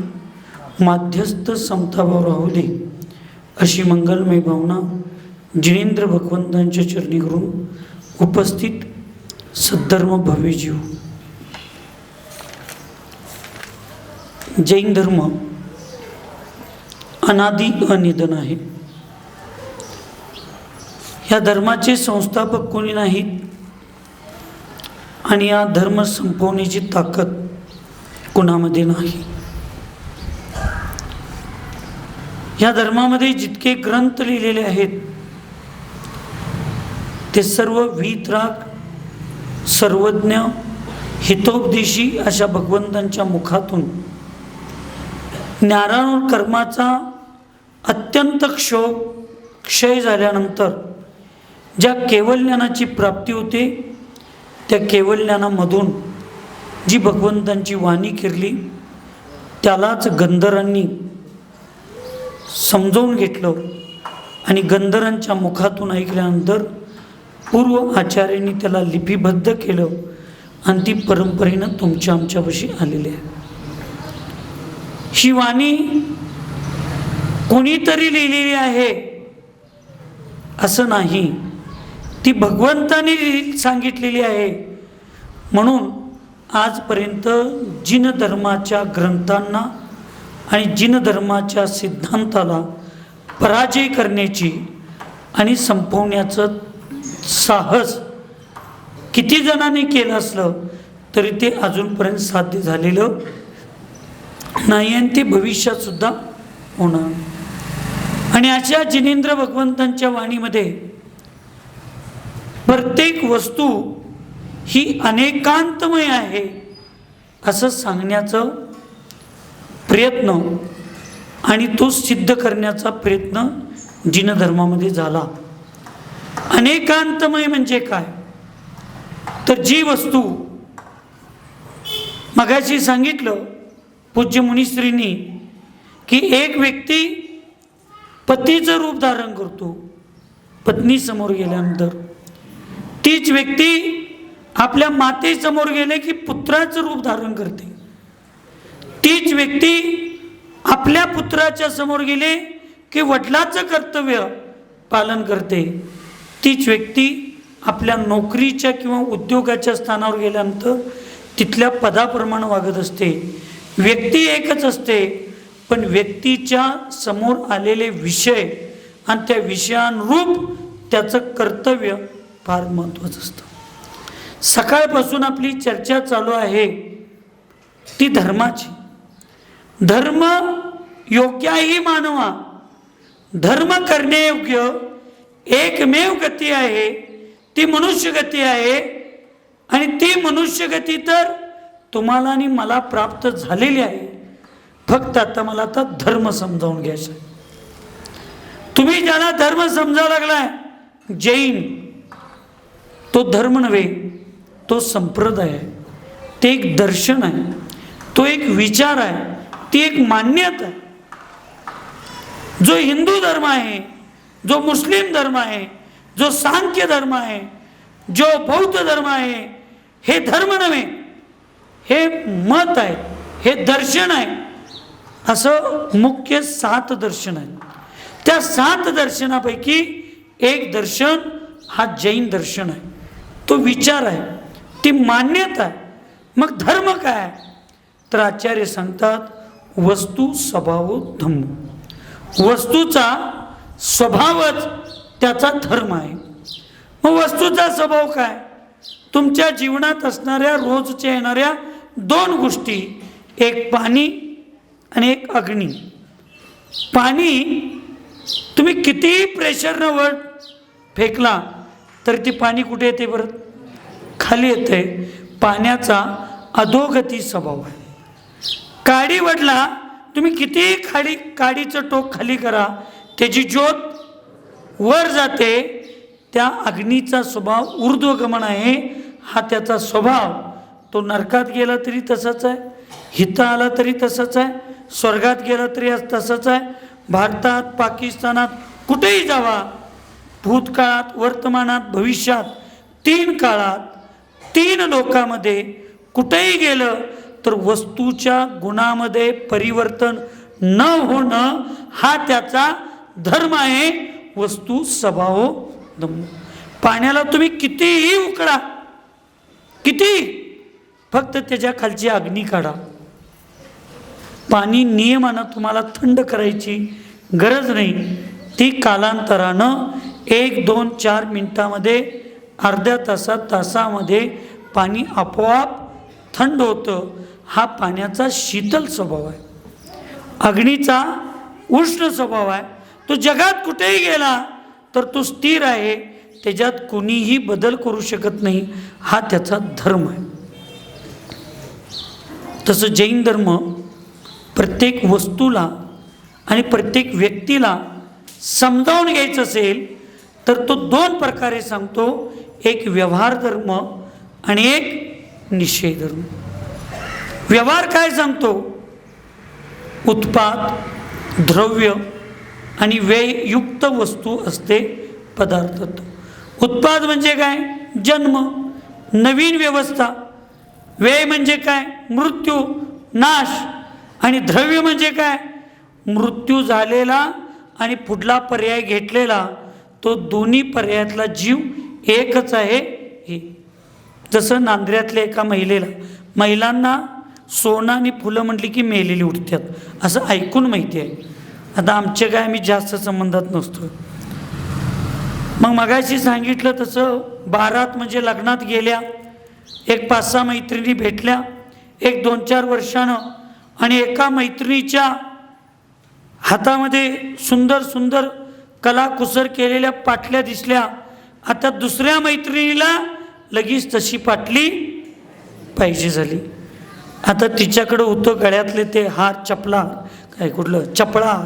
माध्यस्थ समताभाव राहू दे. अशी मंगलमय भावना जिनेंद्र भगवंतांच्या चरणी करून उपस्थित सद्धर्म भव्य जीव. जैन धर्म अनादि अनिधन आहे. या धर्माचे संस्थापक कोणी नाहीत आणि या धर्म संपवण्याची ताकद कोणामध्ये नाही. या धर्मामध्ये जितके ग्रंथ लिहिलेले आहेत ते सर्व वीतराग सर्वज्ञ हितोपदेशी अशा भगवंतांच्या मुखातून ज्ञानारूढ कर्माचा अत्यंत क्षय झाल्यानंतर ज्या केवळ ज्ञानाची प्राप्ती होते त्या केवळ ज्ञानामधून जी भगवंतांची वाणी केली त्यालाच गंधरांनी समजावून घेतलं आणि गंधरांच्या मुखातून ऐकल्यानंतर पूर्व आचार्यांनी त्याला लिपिबद्ध केलं आणि ती परंपरेनं तुमच्या आमच्यापाशी आलेली आहे. ही वाणी कोणीतरी लिहिलेली आहे असं नाही, ती भगवंताने सांगितलेली आहे. म्हणून आजपर्यंत जिन धर्माच्या ग्रंथांना आणि जिन धर्माच्या सिद्धांताला पराजय करण्याची आणि संपवण्याचं साहस किती जणांनी केलं असलं तरी ते अजूनपर्यंत साध्य झालेलं नाही आणि ते भविष्यात सुद्धा होणार. आणि अशा जिनेंद्र भगवंतांच्या वाणीमध्ये प्रत्येक वस्तू ही अनेकांतमय आहे असं सांगण्याचं प्रयत्न आणि तो सिद्ध करण्याचा प्रयत्न जिन धर्मामध्ये झाला. अनेकांतमय म्हणजे काय तर जी वस्तू मगाशी सांगितलं पूज्य मुनिश्रींनी की एक व्यक्ती पतीचं रूप धारण करतो पत्नी समोर गेल्यानंतर, तीच व्यक्ती आपल्या मातेसमोर गेले की पुत्राचं रूप धारण करते, तीच व्यक्ती आपल्या पुत्राच्या समोर गेले की वडिलाचं कर्तव्य पालन करते, तीच व्यक्ती आपल्या नोकरीच्या किंवा उद्योगाच्या स्थानावर गेल्यानंतर तिथल्या पदाप्रमाणे वागत असते. व्यक्ती एकच असते पण व्यक्तीच्या समोर आलेले विषय आणि त्या विषयानुरूप त्याचं कर्तव्य फार महत्त्वाचं असतं. सकाळपासून आपली चर्चा चालू आहे ती धर्माची. धर्म योग्याही मानवा, धर्म करण्यायोग्य एकमेव गती आहे ती मनुष्य गती आहे. आणि ती मनुष्य गती तर तुम्हाला आणि मला प्राप्त झालेली आहे. फक्त आता मला आता धर्म समजावून घ्यायचा. तुम्ही ज्याला धर्म समजावा लागलाय जैन, तो धर्म नव्हे, तो संप्रदाय आहे, ते एक दर्शन आहे, तो एक विचार आहे, ती एक मान्यता आहे. जो हिंदू धर्म आहे, जो मुस्लिम धर्म आहे, जो सांख्य धर्म आहे, जो बौद्ध धर्म आहे, हे धर्म नव्हे, हे मत आहे, हे दर्शन आहे. असं मुख्य 7 दर्शन आहे. त्या 7 दर्शनापैकी एक दर्शन हा जैन दर्शन आहे. तो विचार आहे, ती मान्यता आहे. मग धर्म काय तर आचार्य सांगतात वस्तू स्वभाव धम्म. वस्तूचा स्वभावच त्याचा धर्म आहे. मग वस्तूचा स्वभाव काय? तुमच्या जीवनात असणाऱ्या रोजच्या येणाऱ्या 2 गोष्टी, एक पाणी आणि एक अग्नी. पाणी तुम्ही किती प्रेशरनं वर फेकला तरी ते पाणी कुठे येते? परत खाली येते, पाण्याचा अधोगती स्वभाव आहे. काडी वडला, तुम्ही किती काडीचं टोक खाली करा, त्याची ज्योत वर जाते. त्या अग्नीचा स्वभाव ऊर्ध्वगमन आहे, हा त्याचा स्वभाव. तो नरकात गेला तरी तसाच आहे, हिता आला तरी तसाच आहे, स्वर्गात गेला तरी तसाच आहे. भारतात, पाकिस्तानात कुठेही जावा, भूतकाळात, वर्तमानात, भविष्यात, 3 काळात, 3 लोकांमध्ये कुठेही गेलं तर वस्तूच्या गुणामध्ये परिवर्तन न होणं हा त्याचा धर्म आहे. वस्तू स्वभाव धम्म. पाण्याला तुम्ही कितीही उकळा, किती, फक्त त्याच्या खालची अग्नी काढा. पाणी नियमानं तुम्हाला थंड करायची गरज नाही. ती कालांतरानं 1, 2, 4 मिनिटामध्ये, अर्ध्या तासामध्ये पाणी आपोआप थंड होतं. हा पाण्याचा शीतल स्वभाव आहे. अग्नीचा उष्ण स्वभाव आहे. तो जगात कुठेही गेला तर तो स्थिर आहे, त्याच्यात कुणीही बदल करू शकत नाही. हा त्याचा धर्म आहे. तसं जैन धर्म प्रत्येक वस्तूला आणि प्रत्येक व्यक्तीला समजावून घ्यायचं असेल तर तो 2 प्रकारे सांगतो. एक व्यवहार धर्म आणि एक निषेध धर्म. व्यवहार काय सांगतो? उत्पाद, द्रव्य आणि व्यययुक्त वस्तू असते पदार्थ. उत्पाद म्हणजे काय? जन्म, नवीन व्यवस्था. व्यय म्हणजे काय? मृत्यू, नाश. आणि द्रव्य म्हणजे काय? मृत्यू झालेला आणि पुढला पर्याय घेतलेला. तो दोन्ही पर्यायातला जीव एकच आहे. हे जसं नांदऱ्यातल्या एका महिलांना सोनं आणि फुलं म्हटली की मेलेली उठतात, असं ऐकून माहिती आहे. आता आमचे काय, आम्ही जास्त संबंधात नसतो. मग मगाशी सांगितलं तसं बारात म्हणजे लग्नात गेल्या, एक 5-6 मैत्रिणी भेटल्या 1-2-4 वर्षानं, आणि एका मैत्रिणीच्या हातामध्ये सुंदर सुंदर कलाकुसर केलेल्या पाटल्या दिसल्या. आता दुसऱ्या मैत्रिणीला लगेच तशी पाटली पाहिजे झाली. आता तिच्याकडं होतं गळ्यातले ते हार, चपला, काय कुठलं चपळाहार,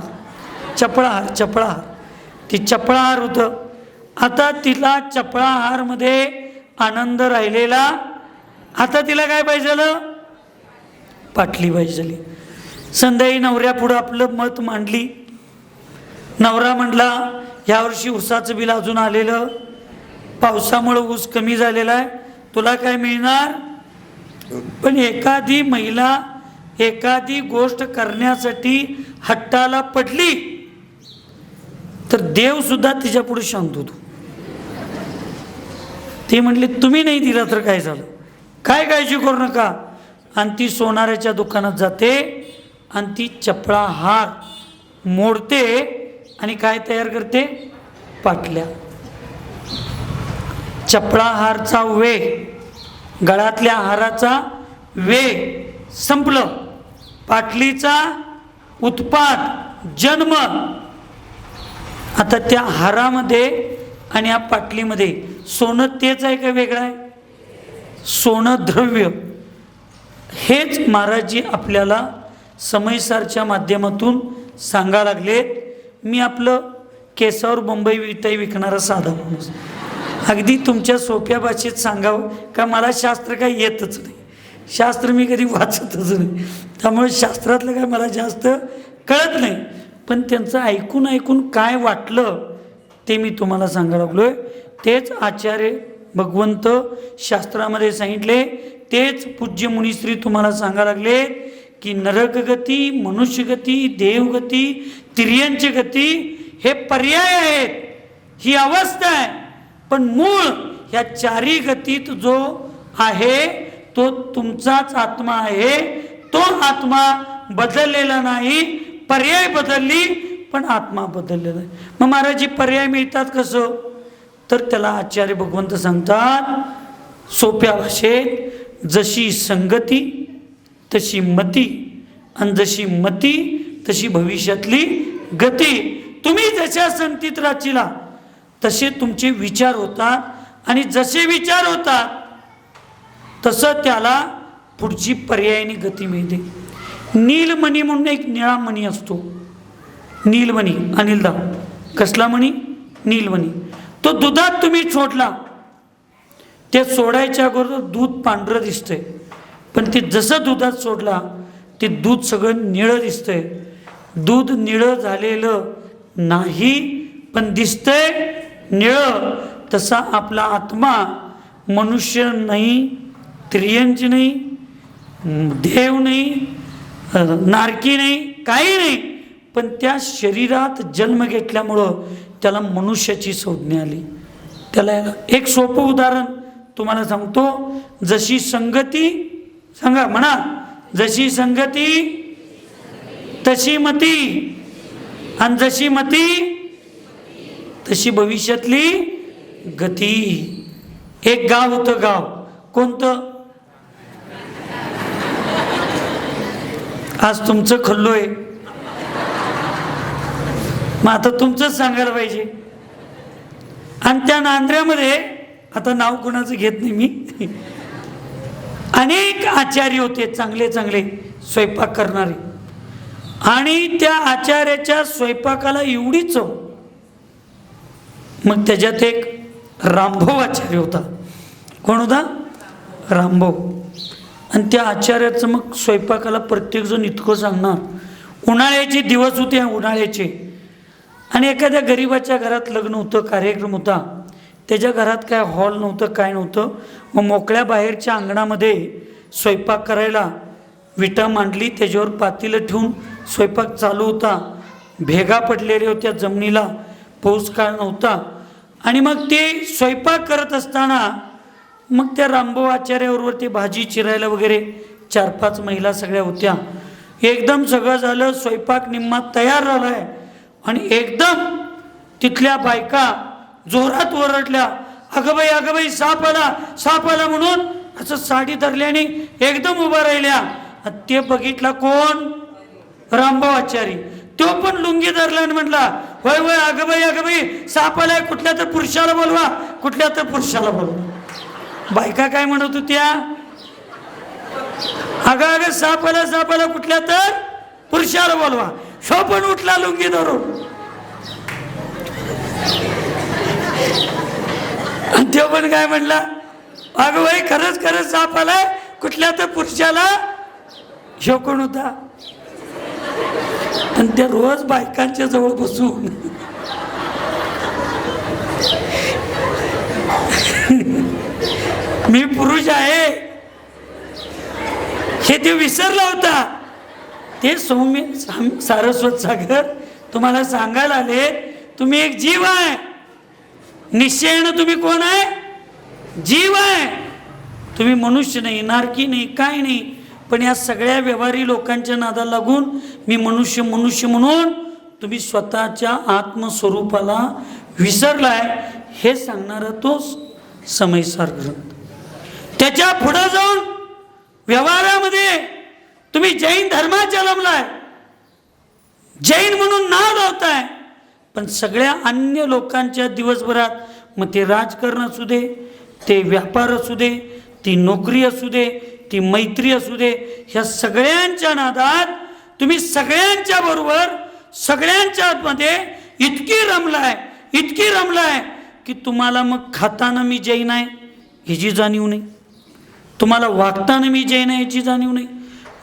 ती चपळाहार होतं. आता तिला चपळाहारमध्ये आनंद राहिलेला. आता तिला काय पाहिजे झालं? पाटली पाहिजे झाली. संध्याकाळी नवऱ्यापुढं आपलं मत मांडली. नवरा म्हटला, यावर्षी ऊसाचं बिल अजून आलेलं, पावसामुळं ऊस कमी झालेला आहे, तुला काय मिळणार? पण एखादी महिला एखादी गोष्ट करण्यासाठी हट्टाला पडली तर देव सुद्धा तिच्या पुढे शांत होतो. ते म्हणले, तुम्ही नाही दिला तर काय झालं, काय काळजी करू नका. आणि ती सोनाराच्या दुकानात जाते आणि ती चपळा हार मोडते आणि काय तयार करते? पाटल्या. चपळा हारचा वेग, गळ्यातल्या हाराचा वेग संपलं. पाटलीचा उत्पाद, जन्म. आता त्या हारामध्ये आणि या पाटलीमध्ये सोनं तेच आहे का वेगळं आहे? सोनं द्रव्य. हेच महाराजजी आपल्याला समयसारच्या माध्यमातून सांगा लागलेत. मी आपलं केसावर मुंबई विटाई विकणारा साधा माणूस, अगदी तुमच्या सोप्या भाषेत सांगावं का मला शास्त्र काही येतच नाही. शास्त्र मी कधी वाचतच नाही, त्यामुळे शास्त्रातलं काय मला जास्त कळत नाही. पण त्यांचं ऐकून ऐकून काय वाटलं ते मी तुम्हाला सांगायला लागलो आहे. तेच आचार्य भगवंत शास्त्रामध्ये सांगितले, तेच पूज्य मुनिश्री तुम्हाला सांगायला लागले की नरकगती, मनुष्यगती, देवगती, तिर्यंच गती हे पर्याय आहेत, ही अवस्था आहे. पण मूळ ह्या 4 गतीत जो आहे तो तुमचाच आत्मा आहे. तो आत्मा बदललेला नाही. पर्याय बदलली पण आत्मा बदललेला नाही. मग महाराज पर्याय मिळतात कसं? तर त्याला आचार्य भगवंत सांगतात सोप्या भाषेत, जशी संगती तशी मती, आणि जशी मती तशी भविष्यातली गती. तुम्ही जशा संगतीत राहशीला तसे तुमचे विचार होतात, आणि जसे विचार होतात तसं त्याला पुढची पर्यायाने गती मिळते. नीलमणी म्हणून एक निळा मणी असतो. नीलमणी, अनिलदा कसला मणी? नीलमणी. तो दुधात तुम्ही सोडला, ते सोडायच्या अगोदर दूध पांढरं दिसतंय, पण ते जसं दुधात सोडला ते दूध सगळं निळं दिसतंय. दूध निळं झालेलं नाही, पण दिसतंय निळं. तसा आपला आत्मा मनुष्य नाही, त्रियंच नाही, देव नाही, नारकी नाही, काही नाही, पण त्या शरीरात जन्म घेतल्यामुळं त्याला मनुष्याची संज्ञा आली. त्याला एक सोपं उदाहरण तुम्हाला सांगतो. जशी संगती, सांगा म्हणा, जशी संगती तशी मती, आणि जशी मती तशी भविष्यातली गती. एक गाव होतं. गाव कोणतं? आज तुमचं खल्लोय, मग आता तुमचंच सांगायला पाहिजे. आणि त्या नांद्र्यामध्ये, आता नाव कोणाचं घेत नाही मी, अनेक आचार्य होते, चांगले चांगले स्वयंपाक करणारे. आणि त्या आचार्याच्या स्वयंपाकाला एवढी चव. मग त्याच्यात एक रामभाऊ आचार्य होता. कोण होता? रामभाऊ. आणि त्या आचार्याचं मग स्वयंपाकाला प्रत्येकजण इतकं सांगणार. उन्हाळ्याचे दिवस होते, उन्हाळ्याचे, आणि एखाद्या गरीबाच्या घरात लग्न होतं, कार्यक्रम होता. त्याच्या घरात काय हॉल नव्हतं, काय नव्हतं. मग मोकळ्या बाहेरच्या अंगणामध्ये स्वयंपाक करायला विटा मांडली, त्याच्यावर पातेलं ठेवून स्वयंपाक चालू होता. भेगा पडलेल्या होत्या जमिनीला, पाऊस काळ नव्हता. आणि मग ते स्वयंपाक करत असताना मग त्या रामभाऊ आचार्याबरोबर ते भाजी चिरायला वगैरे 4-5 महिला सगळ्या होत्या. एकदम सगळं झालं, स्वयंपाक निम्मा तयार झालाय, आणि एकदम तिथल्या बायका जोरात ओरडल्या, अगं बाई साप आला, साप आला म्हणून असं साडी धरल्याने एकदम उभा राहिल्या. ते बघितला कोण? रामभाऊ आचार्य. तो पण लुंगी धरला आणि म्हटला, होय होय अगं बाई साप आलाय, कुठल्या तर पुरुषाला बोलवा, कुठल्या तर पुरुषाला बोलवा. बायका काय म्हणत होत्या? अगं साप आला, कुठल्या तर पुरुषाला बोलवा. शो पण उठला लुंगी धरून. आणि तो पण काय म्हणला, अगं बाई खरंच साप आलाय, कुठल्या तर पुरुषाला. शो कोण होता? आणि त्या रोज बायकांच्या जवळ बसून मी पुरुष आहे हे ते विसरला होता. ते सौम्य सारस्वत सागर तुम्हाला सांगायला आले, तुम्ही एक जीव आहे. निश्चयानं तुम्ही कोण आहे? जीव आहे. तुम्ही मनुष्य नाही, नारकी नाही, काय नाही. पण या सगळ्या व्यवहारी लोकांच्या नादाला लागून मी मनुष्य म्हणून तुम्ही स्वतःच्या आत्मस्वरूपाला विसरलाय, हे सांगणारा तोच समयसार ग्रंथ. त्याच्या पुढे जाऊन व्यवहारामध्ये तुम्ही जैन धर्मात जन्मलाय, जैन म्हणून नाव लावताय, पण सगळ्या अन्य लोकांच्या दिवसभरात, मग ते राजकारण असू दे, ते व्यापार असू दे, ती नोकरी असू दे, ती मैत्री असू दे, ह्या सगळ्यांच्या नादात तुम्ही सगळ्यांच्या बरोबर, सगळ्यांच्या आतमध्ये इतकी रमलाय की तुम्हाला मग खाताना मी जैन आहे ह्याची जाणीव नाही, तुम्हाला वागताना मी जैन आहे ह्याची जाणीव नाही,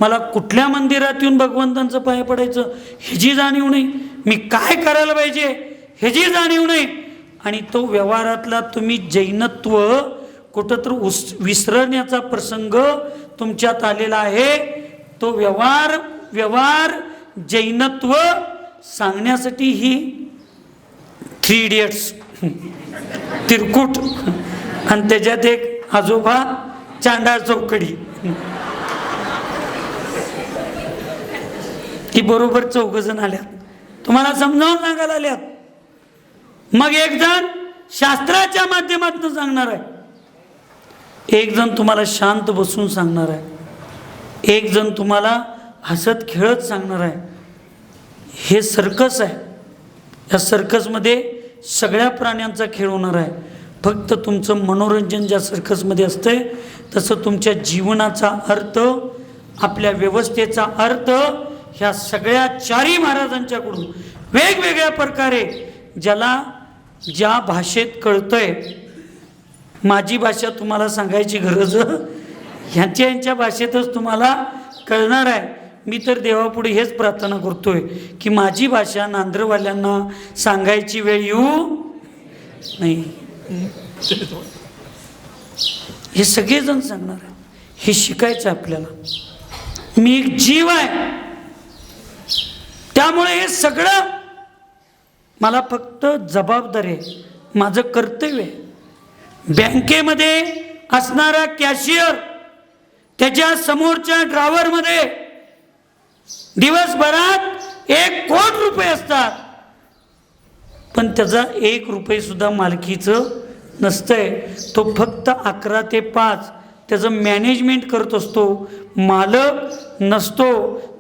मला कुठल्या मंदिरात येऊन भगवंतांचं पाय पडायचं ह्याची जाणीव नाही, मी काय करायला पाहिजे ह्याची जाणीव नाही. आणि तो व्यवहारातला तुम्ही जैनत्व कुठं तर विसरण्याचा प्रसंग तुमच्यात आलेला आहे. तो व्यवहार जैनत्व सांगण्यासाठी ही 3 इडियट्स तिरकुट आणि त्याच्यात एक आजोबा चांडाळ चौकडी, ती बरोबर 4 जण आल्यात, तुम्हाला समजावून सांगायला आल्यात. मग एक जण शास्त्राच्या माध्यमातून सांगणार आहे, एक जण तुम्हाला शांत बसून सांगणार आहे, एक जण तुम्हाला हसत खेळत सांगणार आहे. हे सर्कस आहे. या सर्कसमध्ये सगळ्या प्राण्यांचा खेळ होणार आहे. फक्त तुमचं मनोरंजन ज्या सर्कसमध्ये असतंय तसं तुमच्या जीवनाचा अर्थ, आपल्या व्यवस्थेचा अर्थ ह्या सगळ्या चारही महाराजांच्याकडून वेगवेगळ्या प्रकारे ज्याला ज्या भाषेत कळतंय, माझी भाषा तुम्हाला सांगायची गरज यांच्या भाषेतच तुम्हाला कळणार आहे. मी तर देवापुढे हेच प्रार्थना करतोय की माझी भाषा नांद्रवाल्यांना सांगायची वेळ येऊ नाही. हे सगळेजण सांगणार आहे, हे शिकायचं आपल्याला. मी एक जीव आहे, त्यामुळे हे सगळं मला फक्त जबाबदारी आहे, माझं कर्तव्य आहे. बँकेमध्ये असणारा कॅशियर त्याच्या समोरच्या ड्रायव्हरमध्ये दिवसभरात 1 कोटी रुपये असतात, पण त्याचा 1 रुपये सुद्धा मालकीचं नसतंय. तो फक्त 11 ते 5 त्याचं मॅनेजमेंट करत असतो, मालक नसतो.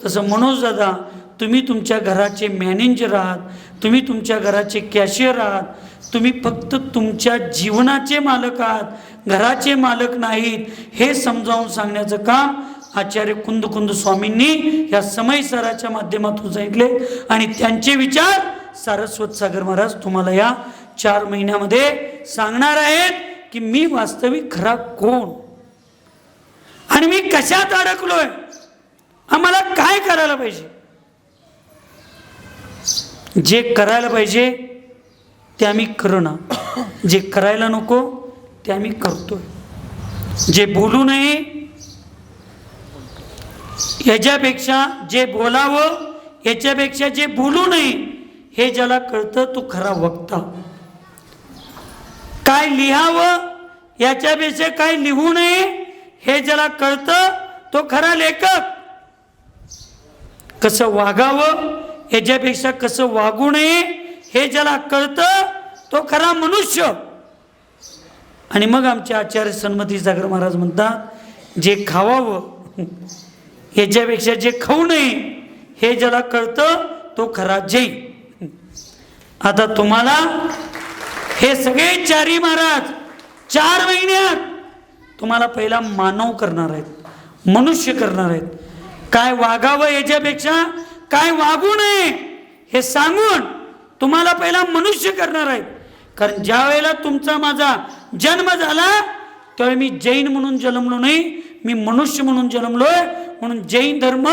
तसं मनोज दादा, तुम्ही तुमच्या घराचे मॅनेजर आहात, तुम्ही तुमच्या घराचे कॅशियर आहात, तुम्ही फक्त तुमच्या जीवनाचे मालक आहात, घराचे मालक नाहीत. हे समजावून सांगण्याचं काम आचार्य कुंद स्वामींनी या समयसराच्या माध्यमातून सांगितले. आणि त्यांचे विचार सारस्वत सागर महाराज तुम्हाला या 4 महिन्यामध्ये सांगणार आहेत की मी वास्तविक खरा कोण आणि मी कशात अडकलोय, आम्हाला काय करायला पाहिजे. जे करायला पाहिजे ते आम्ही करणं, जे करायला नको ते आम्ही करतोय. जे बोलू नये याच्यापेक्षा जे बोलावं, याच्यापेक्षा जे बोलू नये हे ज्याला कळतं तो खरा वक्ता. काय लिहावं याच्यापेक्षा काय लिहू नये हे ज्याला कळतं तो खरा लेखक. कसं वागावं याच्यापेक्षा कसं वागू नये हे ज्याला कळतं तो खरा मनुष्य. आणि मग आमचे आचार्य सन्मती सागर महाराज म्हणतात, जे खावावं याच्यापेक्षा जे खाऊ नये हे ज्याला कळतं तो खरा जैन. आता तुम्हाला हे सगळे 4ही महाराज 4 महिन्यात तुम्हाला पहिला मानव करणार आहेत, मनुष्य करणार आहेत. काय वागावं याच्यापेक्षा काय वागू नये हे सांगून तुम्हाला पहिला मनुष्य करणार आहेत. कारण ज्या वेळेला तुमचा माझा जन्म झाला त्यावेळी मी जैन म्हणून जन्मलो नाही, मी मनुष्य म्हणून जन्मलोय. म्हणून जैन धर्म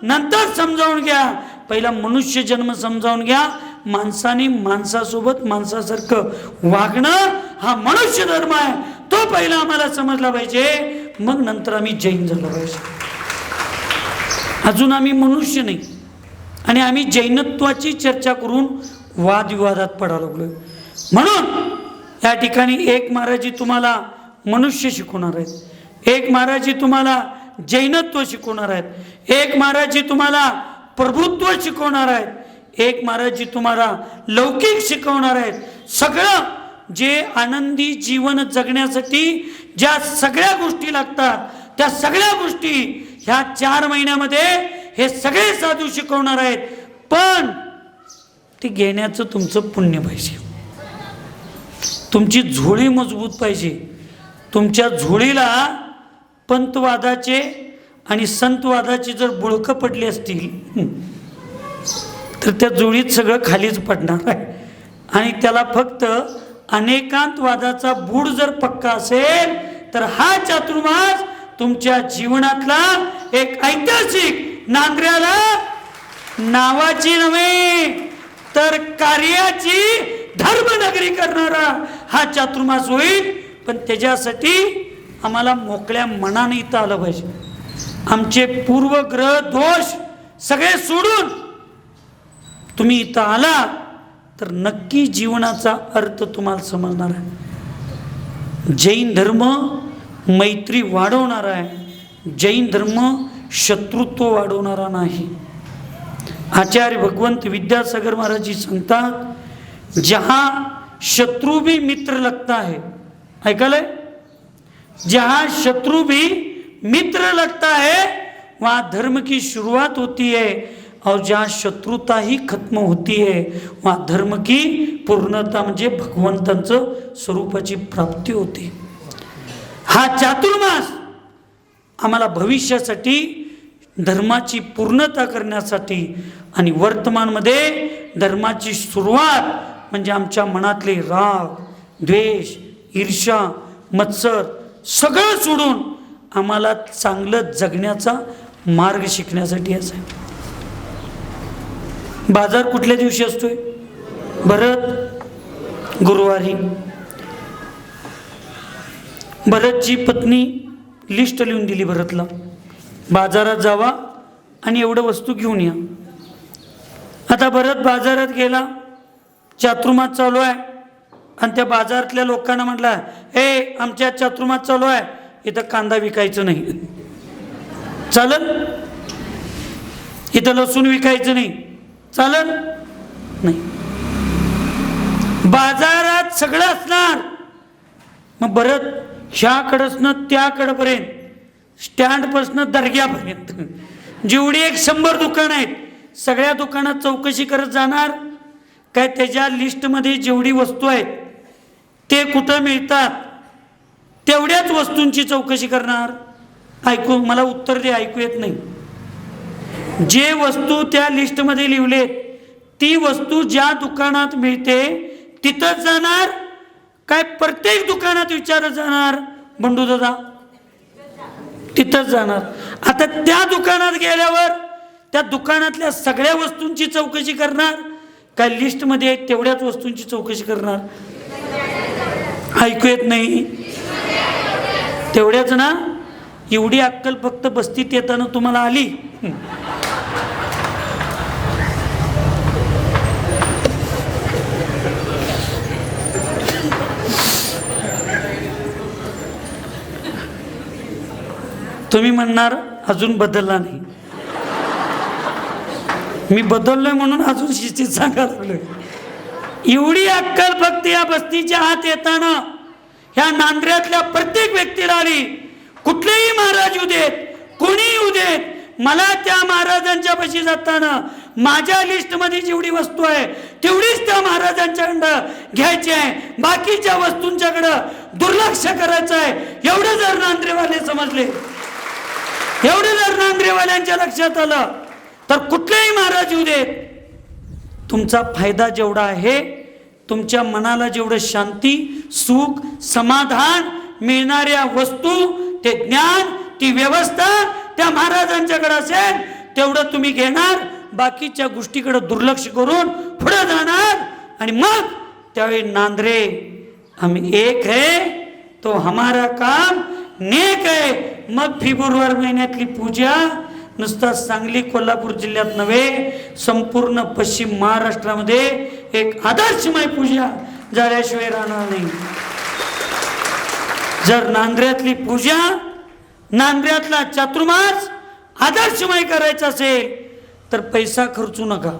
नंतर समजावून घ्या, पहिला मनुष्य जन्म समजावून घ्या. माणसाने माणसासोबत माणसासारखं वागणं हा मनुष्य धर्म आहे, तो पहिला आम्हाला समजला पाहिजे, मग नंतर आम्ही जैन झालो पाहिजे. अजून आम्ही मनुष्य नाही आणि आम्ही जैनत्वाची चर्चा करून वादविवादात पडायला लागलोय. म्हणून या ठिकाणी एक महाराजी तुम्हाला मनुष्य शिकवणार आहेत, एक महाराजी तुम्हाला जैनत्व शिकवणार आहेत, एक महाराजी तुम्हाला प्रभुत्व शिकवणार आहेत, एक महाराजी तुम्हाला लौकिक शिकवणार आहेत. सगळं जे आनंदी जीवन जगण्यासाठी ज्या सगळ्या गोष्टी लागतात त्या सगळ्या गोष्टी ह्या 4 महिन्यामध्ये हे सगळे साधू शिकवणार आहेत. पण ते घेण्याचं तुमचं पुण्य पाहिजे, तुमची झोळी मजबूत पाहिजे. तुमच्या झोळीला पंतवादाचे आणि संतवादाची जर बुळकं पडली असतील तर त्या झोळीत सगळं खालीच पडणार आहे. आणि त्याला फक्त अनेकांतवादाचा बूड जर पक्का असेल तर हा चातुर्मास तुमच्या जीवनातला एक ऐतिहासिक नांद्र्याला नावाची नव्हे तर कार्याची धर्मनगरी करणारा हा चातुर्मास होईल. पण त्याच्यासाठी आम्हाला मोकळ्या मनाने इथं आलं पाहिजे. आमचे पूर्वग्रह दोष सगळे सोडून तुम्ही इथं आला तर नक्की जीवनाचा अर्थ तुम्हाला समजणार आहे. जैन धर्म मैत्री वाढवणारा आहे, जैन धर्म शत्रुत्व वाढवणारा नाही. आचार्य भगवंत विद्यासागर महाराज जी सांगतात, जहां शत्रु भी मित्र लगता है, ऐकलंय, जहां शत्रु भी मित्र लगता है वहां धर्म की शुरुआत होती है. और जहाँ शत्रुता ही खत्म होती है वहाँ धर्म की पूर्णता म्हणजे भगवंतांचं स्वरूपाची प्राप्ती होते. हा चातुर्मास आम्हाला भविष्यासाठी धर्माची पूर्णता करण्यासाठी आणि वर्तमानमध्ये धर्माची सुरुवात म्हणजे आमच्या मनातले राग, द्वेष, ईर्ष्या, मत्सर सगळं सोडून आम्हाला चांगलं जगण्याचा मार्ग शिकण्यासाठी असाय. बाजार कुठल्या दिवशी असतोय? भरत गुरुवारी. भरतची पत्नी लिस्ट लिहून दिली भरतला, बाजारात जावा आणि एवढं वस्तू घेऊन या. आता भरत बाजारात गेला, चातुर्मास चालू आहे आणि त्या बाजारातल्या लोकांना म्हटला, ए आमच्या चातुर्मास चालू आहे, इथं कांदा विकायचं नाही, चालल? इथं लसूण विकायचं नाही, चालल? नाही. बाजारात सगळं असणार. मग भरत ह्याकडंच त्याकडपर्यंत, स्टँडपासून दर्ग्यापर्यंत जेवढी 100 दुकानं आहेत सगळ्या दुकानात चौकशी करत जाणार. काय त्याच्या लिस्टमध्ये जेवढी वस्तू आहेत ते कुठं मिळतात तेवढ्याच वस्तूंची चौकशी करणार. ऐकू, मला उत्तर दे, ऐकू येत नाही. जे वस्तू त्या लिस्टमध्ये लिहिलेत ती वस्तू ज्या दुकानात मिळते तिथंच जाणार काय प्रत्येक दुकानात विचारत जाणार? बंडू दादा तिथंच जाणार. आता त्या दुकानात गेल्यावर त्या दुकानातल्या सगळ्या वस्तूंची चौकशी करणार काय लिस्टमध्ये तेवढ्याच वस्तूंची चौकशी करणार? ऐकू येत नाही? तेवढ्याच ना. एवढी अक्कल फक्त बस्तीत येताना तुम्हाला आली. तुम्ही म्हणणार अजून बदलला नाही. मी बदललोय म्हणून अजून शिस्तीत सांगायला लागलोय. एवढी अक्कल फक्त या बस्तीच्या आत येताना ह्या नांद्र्यातल्या प्रत्येक व्यक्तीला आली. कुठलेही महाराज येऊ देत, कोणी येऊ देत, मला त्या महाराजांच्या पाशी जाताना माझ्या लिस्टमध्ये जेवढी वस्तू आहे तेवढीच त्या महाराजांच्याकडं घ्यायची आहे, बाकीच्या वस्तूंच्याकडं दुर्लक्ष करायचं आहे. एवढं जर नांद्रेवाले समजले, एवढं जर नांद्रेवाल्यांच्या लक्षात आलं तर कुठलेही महाराज येऊ देत, तुमचा फायदा जेवढा आहे, तुमच्या मनाला जेवढं शांती, सुख, समाधान मिळणाऱ्या वस्तू, ते ज्ञान, ती व्यवस्था त्या महाराजांच्याकडे असेल तेवढं तुम्ही घेणार. बाकीच्या गोष्टीकडे दुर्लक्ष करून पुढे जाणार. आणि मग त्यावेळी नांद्रे हम एक है तो हमारा काम नेक है. मग फेब्रुवारी महिन्यातली पूजा नुसता सांगली कोल्हापूर जिल्ह्यात नव्हे, संपूर्ण पश्चिम महाराष्ट्रामध्ये एक आदर्शमय पूजा झाल्याशिवाय राहणार नाही. जर नांद्र्यातली पूजा, नांद्र्यातला चातुर्मास आदर्शमय करायचा असेल तर पैसा खर्चू नका.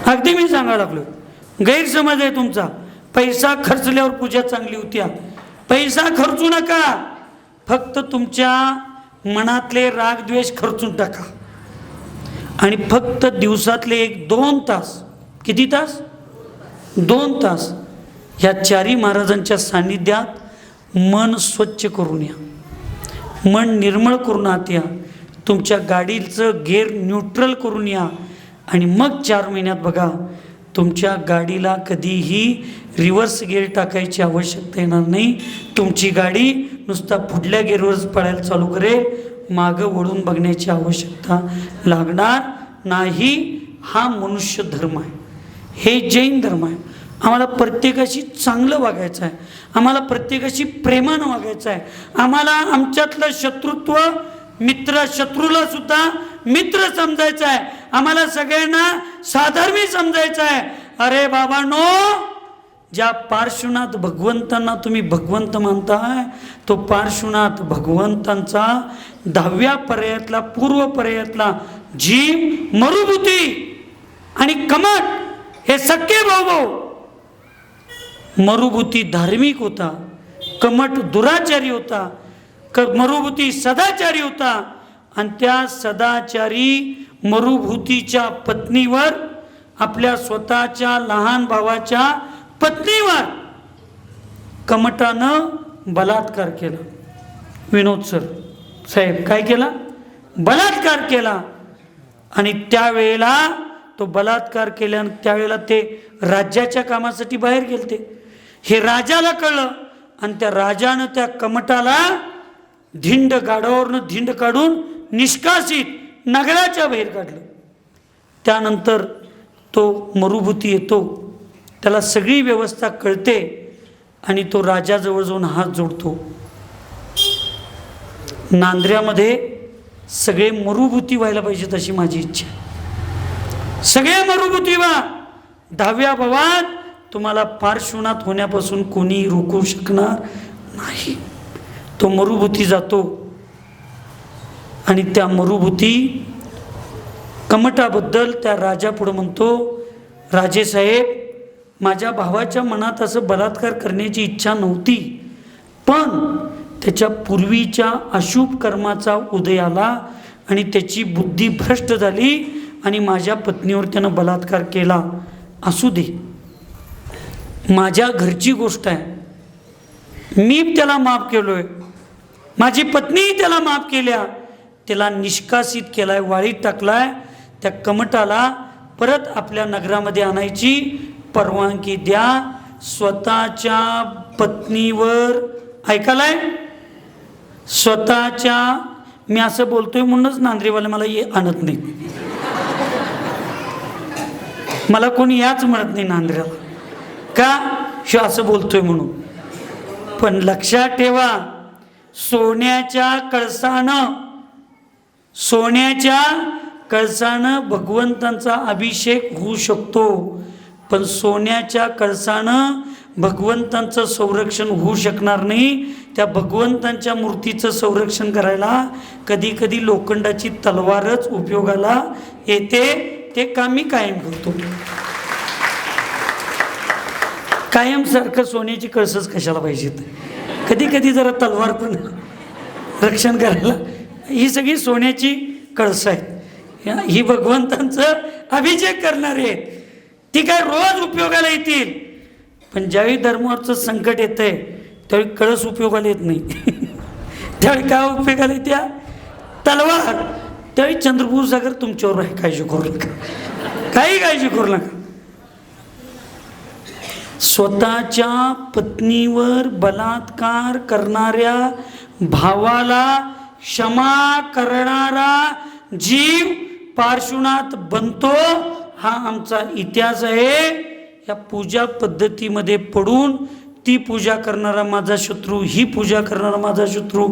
अगदी मी सांगायला लागलो, गैरसमज आहे तुमचा. पैसा खर्चल्यावर पूजा चांगली होती. पैसा खर्चू नका, फक्त तुमच्या मनातले राग द्वेष खर्चून टाका. आणि फक्त दिवसातले 1-2 तास, किती तास? 2 तास ह्या चारी महाराजांच्या सान्निध्यात मन स्वच्छ करून या, मन निर्मळ करून आत या. तुमच्या गाडीचं गेअर न्यूट्रल करून या. आणि मग 4 महिन्यात बघा, तुमच्या गाडीला कधीही रिव्हर्स गेअर टाकायची आवश्यकता येणार नाही. तुमची गाडी नुसता पुढल्या गेअरवरच पळायला चालू करेल, मागं वळून बघण्याची आवश्यकता लागणार नाही. हा मनुष्य धर्म आहे, हे जैन धर्म आहे. आम्हाला प्रत्येकाशी चांगलं वागायचं आहे, आम्हाला प्रत्येकाशी प्रेमानं वागायचं आहे. आम्हाला आमच्यातलं शत्रुत्व, मित्र शत्रूला सुद्धा मित्र समजायचं आहे. आम्हाला सगळ्यांना साधर्मी समजायचं आहे. अरे बाबांनो, ज्या पार्श्वनाथ भगवंतांना तुम्ही भगवंत मानताय, तो पार्श्वनाथ भगवंतांचा 10व्या पर्यायातला, पूर्व पर्यायातला जीव, मरुभूती आणि कमट हे सख्खे भाऊ. मरुभूती धार्मिक होता, कमट दुराचारी होता, मरुभूती सदाचारी होता आणि त्या सदाचारी मरुभूतीच्या पत्नीवर, आपल्या स्वतःच्या लहान भावाच्या पत्नीवर कमठानं बलात्कार केला. विनोद साहेब काय केला? बलात्कार केला. आणि त्यावेळेला तो बलात्कार केल्यानं त्यावेळेला ते राज्याच्या कामासाठी बाहेर गेलते. हे राजाला कळलं आणि त्या राजानं त्या कमठाला धिंड गाडावरनं धिंड काढून निष्कासित नगराच्या बाहेर काढलं. त्यानंतर तो मरुभूती येतो, त्याला सगळी व्यवस्था कळते आणि तो राजाजवळ जाऊन हात जोडतो. नांद्र्यामध्ये सगळे मरुभूती व्हायला पाहिजेत अशी माझी इच्छा. सगळे मरुभूती व्हा. 10व्या भावात तुम्हाला पार्श्वनाथ होण्यापासून कोणी रोखू शकणार नाही. तो मरुभूती जातो आणि त्या मरुभूती कमठाबद्दल त्या राजापुढं म्हणतो, राजेसाहेब, माझ्या भावाच्या मनात असं बलात्कार करण्याची इच्छा नव्हती, पण त्याच्या पूर्वीच्या अशुभ कर्माचा उदय आला आणि त्याची बुद्धी भ्रष्ट झाली आणि माझ्या पत्नीवर त्यानं बलात्कार केला. असू दे, माझ्या घरची गोष्ट आहे, मी त्याला माफ केलोय, माझी पत्नी त्याला माफ केल्या, त्याला निष्कासित केलाय, वाळीत टाकलाय. त्या कमठाला परत आपल्या नगरामध्ये आणायची परवानगी द्या. स्वतःच्या पत्नीवर, ऐकालाय, स्वतःच्या, मी असं बोलतोय म्हणूनच नांद्रेवाले मला ये आणत नाही, मला कोणी याच म्हणत नाही नांद्र्याला, का शिव असं बोलतोय म्हणून. पण लक्षात ठेवा, सोन्याच्या कळसानं भगवंतांचा अभिषेक होऊ शकतो, पण सोन्याच्या कळसानं भगवंतांचं संरक्षण होऊ शकणार नाही. त्या भगवंतांच्या मूर्तीचं संरक्षण करायला कधी कधी लोखंडाची तलवारच उपयोगाला येते. ते काम मी कायम करतो. कायमसारखं सोन्याची कळसच कशाला पाहिजेत, कधी कधी जरा तलवार पण रक्षण करायला. ही सगळी सोन्याची कळसं आहेत, ही भगवंतांचं अभिषेक करणारे आहेत, ती काय रोज उपयोगाला येतील. पण ज्यावेळी धर्मावरचं संकट येतं आहे त्यावेळी कळस उपयोगाला येत नाही. त्यावेळी काय उपयोगाला येत्या? तलवार. त्यावेळी चंद्रपूर सागर तुमच्यावर आहे, काळजी करू नका, काही काळजी करू नका. स्वतःच्या पत्नीवर बलात्कार करणाऱ्या भावाला क्षमा करणारा जीव पार्श्वनाथ बनतो, हा आमचा इतिहास आहे. या पूजा पद्धतीमध्ये पडून ती पूजा करणारा माझा शत्रू, ही पूजा करणारा माझा शत्रू,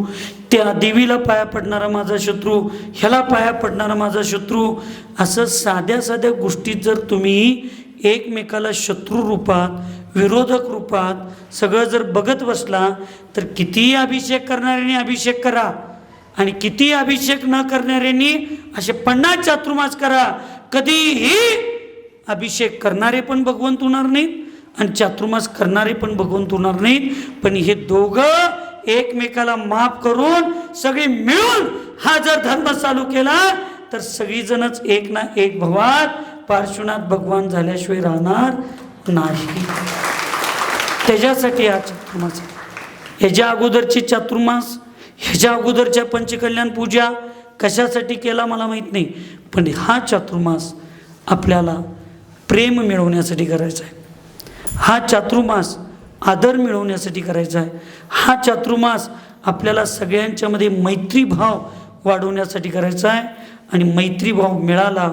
त्या देवीला पाया पडणारा माझा शत्रू, ह्याला पाया पडणारा माझा शत्रू, असं साध्या साध्या गोष्टीत जर तुम्ही एकमेकाला शत्रू रूपात, विरोधक रूपात सगळं जर बघत बसला तर कितीही अभिषेक करणाऱ्यांनी अभिषेक करा आणि कितीही अभिषेक न करणाऱ्यांनी असे 50 चातुर्मास करा, कधीही अभिषेक करणारे पण भगवंत होणार नाहीत आणि चातुर्मास करणारे पण भगवंत होणार नाहीत. पण हे दोघं एकमेकाला माफ करून सगळे मिळून हा जर धर्म चालू केला तर सगळीजणच एक ना एक भवात पार्श्वनाथ भगवान झाल्याशिवाय राहणार नाही. त्याच्यासाठी हा चातुर्मास, ह्याच्या अगोदरची चातुर्मास, ह्याच्या अगोदरच्या पंचकल्याण पूजा कशासाठी केला मला माहीत नाही, पण हा चातुर्मास आपल्याला प्रेम मिळवण्यासाठी करायचा आहे. हा चातुर्मास आदर मिळवण्यासाठी करायचा आहे. हा चातुर्मास आपल्याला सगळ्यांच्यामध्ये मैत्रीभाव वाढवण्यासाठी करायचा आहे. आणि मैत्रीभाव मिळाला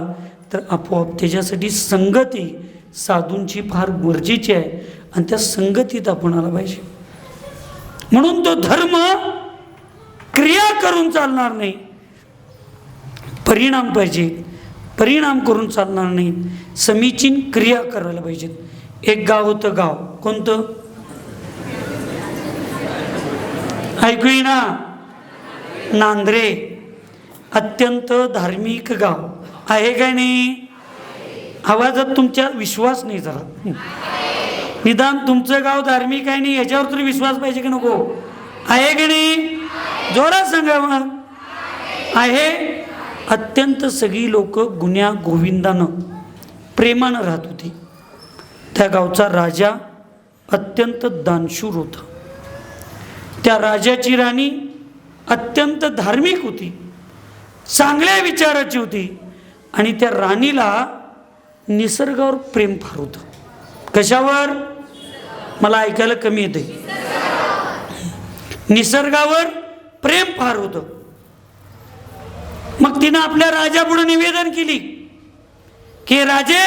तर आपोआप त्याच्यासाठी संगती साधूंची फार गरजेची आहे आणि त्या संगतीत आपण आला पाहिजे. म्हणून तो धर्म क्रिया करून चालणार नाही, परिणाम पाहिजे. परिणाम करून चालणार नाही, समीचीन क्रिया करायला पाहिजेत. एक गाव होतं, गाव कोणतं ऐकू ना? नांद्रे. अत्यंत धार्मिक गाव आहे काय नाही? आवाजात तुमच्या विश्वास नाही जरा, निदान तुमचं गाव धार्मिक आहे नाही याच्यावर तरी विश्वास पाहिजे की नको? आहे की नाही? जोरात सांगा मग. आहे. अत्यंत सगळी लोक गुण्या गोविंदानं प्रेमानं राहत होती. त्या गावचा राजा अत्यंत दानशूर होता. त्या राजाची राणी अत्यंत धार्मिक होती, चांगल्या विचाराची होती. आणि त्या राणीला निसर्गावर प्रेम फार होतं. कशावर? मला ऐकायला कमी येते. निसर्गावर प्रेम फार होतं. मग तिनं आपल्या राजापुढे निवेदन केली की राजे,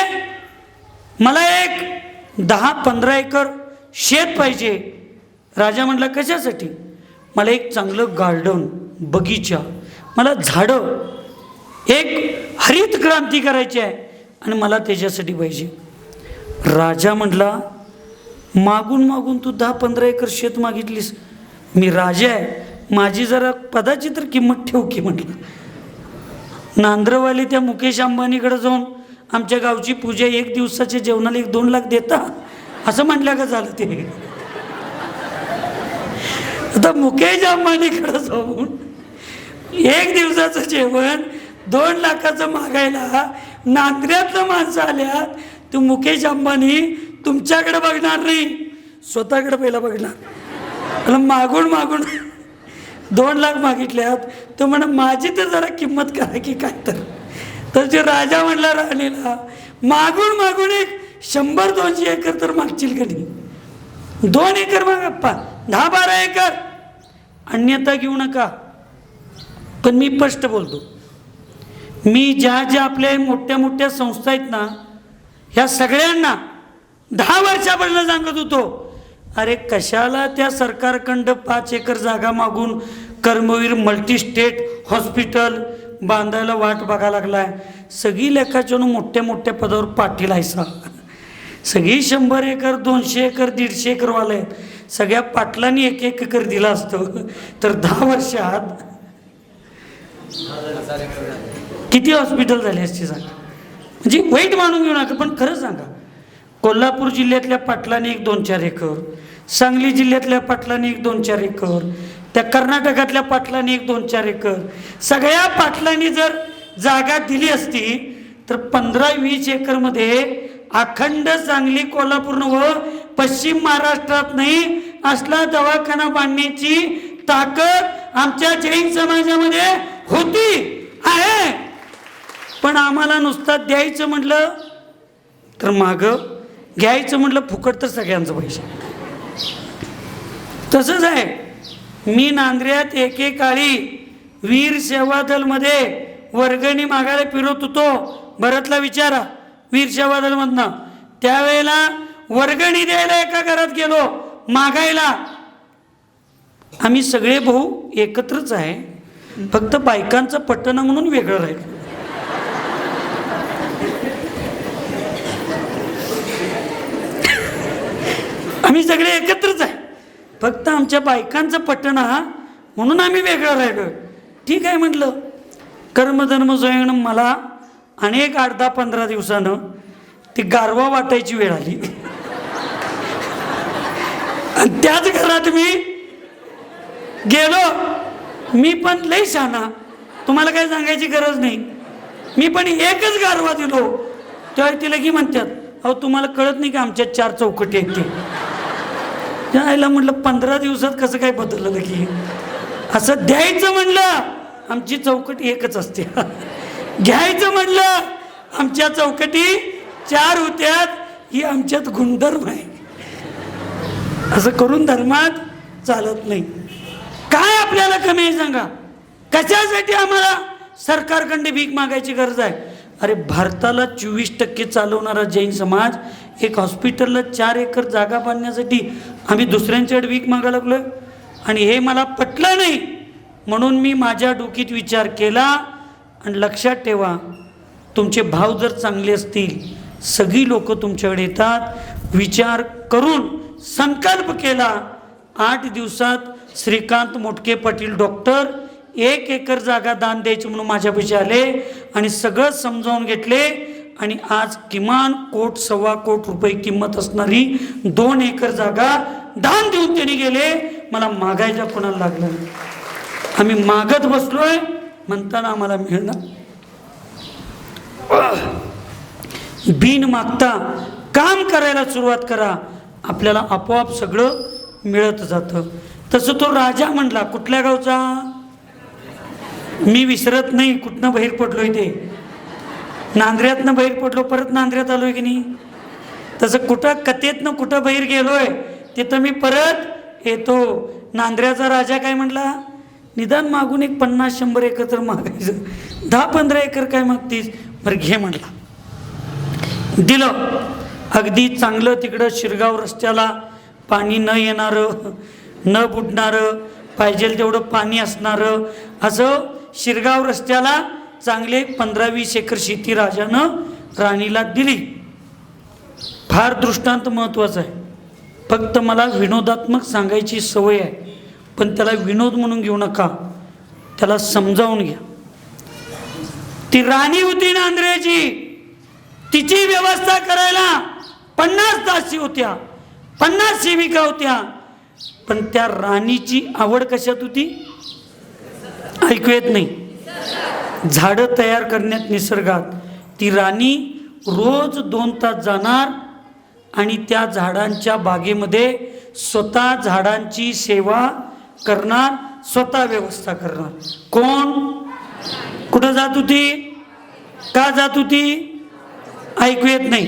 मला एक 10-15 एकर शेत पाहिजे. राजा म्हटला कशासाठी? मला एक चांगलं गार्डन, बगीचा, मला झाडं, एक हरित क्रांती करायची आहे आणि मला त्याच्यासाठी पाहिजे. राजा म्हटला मागून मागून तू 10-15 एकर शेत मागितलीस. मी राजा आहे, माझी जरा पदाची तर किंमत ठेव की. म्हटलं नांद्रवाली त्या मुकेश अंबानीकडे जाऊन आमच्या गावची पूजा 1 दिवसाच्या जेवणाला 1-2 लाख देता असं म्हटलं का झालं ते? आता मुकेश अंबानीकडे जाऊन 1 दिवसाचं जेवण 2 लाखाचं मागायला नांद्र्यातलं माणसं आल्यात. तू मुकेश अंबानी तुमच्याकडे बघणार नाही, स्वतःकडे पहिला बघणार. मागून मागून 2 लाख मागितल्यात, तो म्हणा माझी तर जरा किंमत करा की काय. तर जो राजा म्हणला राणीला मागून मागून एक 100-200 एकर तर मागशील का नाही? 2 एकर मागा, 10-12 एकर, अन्यथा घेऊ नका. पण मी स्पष्ट बोलतो, मी ज्या ज्या आपल्या मोठ्या मोठ्या संस्था आहेत ना, ह्या सगळ्यांना 10 वर्षापासून सांगत होतो, अरे कशाला त्या सरकारकडं 5 एकर जागा मागून कर्मवीर मल्टीस्टेट हॉस्पिटल बांधायला वाट बघायला लागलाय. सगळी लेखाच्या मोठ्या मोठ्या पदावर पाटील आहेसा, सगळी 100 एकर 200 एकर 150 एकर वाले आहेत. सगळ्या पाटलांनी 1-1 एकर दिला असतं तर 10 वर्षात किती हॉस्पिटल झाले असते सांगा. म्हणजे वाईट मानून घेऊ नका, पण खरं सांगा, कोल्हापूर जिल्ह्यातल्या पाटलांनी 1-2-4 एकर, सांगली जिल्ह्यातल्या पाटलांनी 1-2-4 एकर, त्या कर्नाटकातल्या पाटलांनी 1-2-4 एकर, सगळ्या पाटलांनी जर जागा दिली असती तर 15-20 एकरमध्ये अखंड सांगली, कोल्हापूर व पश्चिम महाराष्ट्रात नाही असला दवाखाना बांधण्याची ताकद आमच्या जैन समाजामध्ये होती, आहे. पण आम्हाला नुसतं द्यायचं म्हटलं तर मागं, घ्यायचं म्हटलं फुकट तर सगळ्यांचं पैसे. तसंच आहे. मी नांद्र्यात एकेकाळी वीर सेवा दलमध्ये वर्गणी मागायला फिरत होतो. भरतला विचारा, वीर सेवा दलमधनं त्यावेळेला वर्गणी द्यायला एका घरात गेलो मागायला. आम्ही सगळे भाऊ एकत्रच आहे, फक्त बायकांचं पटणं म्हणून वेगळं राहिलं. आम्ही सगळे एकत्रच आहे, फक्त आमच्या बायकांचं पटणं म्हणून आम्ही वेगळं राहिलो. ठीक आहे म्हटलं, कर्मधर्म स्वयं. मला अनेक 8-10-15 दिवसानं ती गारवा वाटायची वेळ आली आणि त्याच घरात मी गेलो. मी पण लई शहाणा, तुम्हाला काय सांगायची गरज नाही. मी पण एकच गारवा दिलो. तेव्हा तिला की म्हणतात, अहो तुम्हाला कळत नाही का आमच्या 4 चौकटी आहेत ते. त्याला म्हटलं 15 दिवसात कसं काय बदललं की? असं द्यायचं म्हणलं आमची चौकटी एकच असते, घ्यायचं म्हणलं आमच्या चौकटी 4 होत्यात. ही आमच्यात गुणधर्म आहे. असं करून धर्मात चालत नाही. काय आपल्याला कमी आहे सांगा? कशासाठी आम्हाला सरकारकडे भीक मागायची गरज आहे? अरे भारताला 24% चालवणारा जैन समाज एक हॉस्पिटलला 4 एकर जागा बांधण्यासाठी आम्ही दुसऱ्यांच्याकडे भीक मागायला लागलोय. आणि हे मला पटलं नाही, म्हणून मी माझ्या डोकीत विचार केला. आणि लक्षात ठेवा, तुमचे भाव जर चांगले असतील, सगळी लोक तुमच्याकडे येतात. विचार करून संकल्प केला. 8 दिवसात श्रीकांत मोटके पाटील डॉक्टर 1 एकर जागा दान द्यायची म्हणून माझ्यापाशी आले आणि सगळं समजावून घेतले. आणि आज किमान 1-1.25 कोटी रुपये किंमत असणारी 2 एकर जागा दान देऊन त्यांनी गेले. मला मागायला कोणाला लागलं? आम्ही मागत बसलोय म्हणताना आम्हाला मिळणार. बिन मागता काम करायला सुरुवात करा, आपल्याला आपोआप सगळं मिळत जातं. तसं तो राजा म्हणला, कुठल्या गावचा मी विसरत नाही, कुठनं बाहेर पडलोय ते, नांद्र्यातनं बाहेर पडलो, परत नांद्र्यात आलोय की नाही. तसं कुठं कथेतनं कुठं बाहेर गेलोय तिथं मी परत येतो. नांद्र्याचा राजा काय म्हटला, निदान मागून एक 50-100 एकर तर मागायचं, 10-15 एकर काय मागतीस, बरं घे म्हटला. दिलं. अगदी चांगलं तिकडं शिरगाव रस्त्याला पाणी न येणारं, न बुडणारं, पाहिजे तेवढं पाणी असणारं असं शिरगाव रस्त्याला चांगले 15-20 एकर शेती राजानं राणीला दिली. फार दृष्टांत महत्त्वाचा आहे. फक्त मला विनोदात्मक सांगायची सवय आहे, पण त्याला विनोद म्हणून घेऊ नका, त्याला समजावून घ्या. ती राणी होती नांद्र्याची, तिची व्यवस्था करायला 50 दासी होत्या, 50 सेविका होत्या. पण त्या राणीची आवड कशात होती ऐकू येत नाही, झाडं तयार करण्यात, निसर्गात. ती राणी रोज 2 तास जाणार आणि त्या झाडांच्या बागेमध्ये स्वतः झाडांची सेवा करणार, स्वतः व्यवस्था करणार. कोण कुठं जात होती, का जात होती ऐकू येत नाही,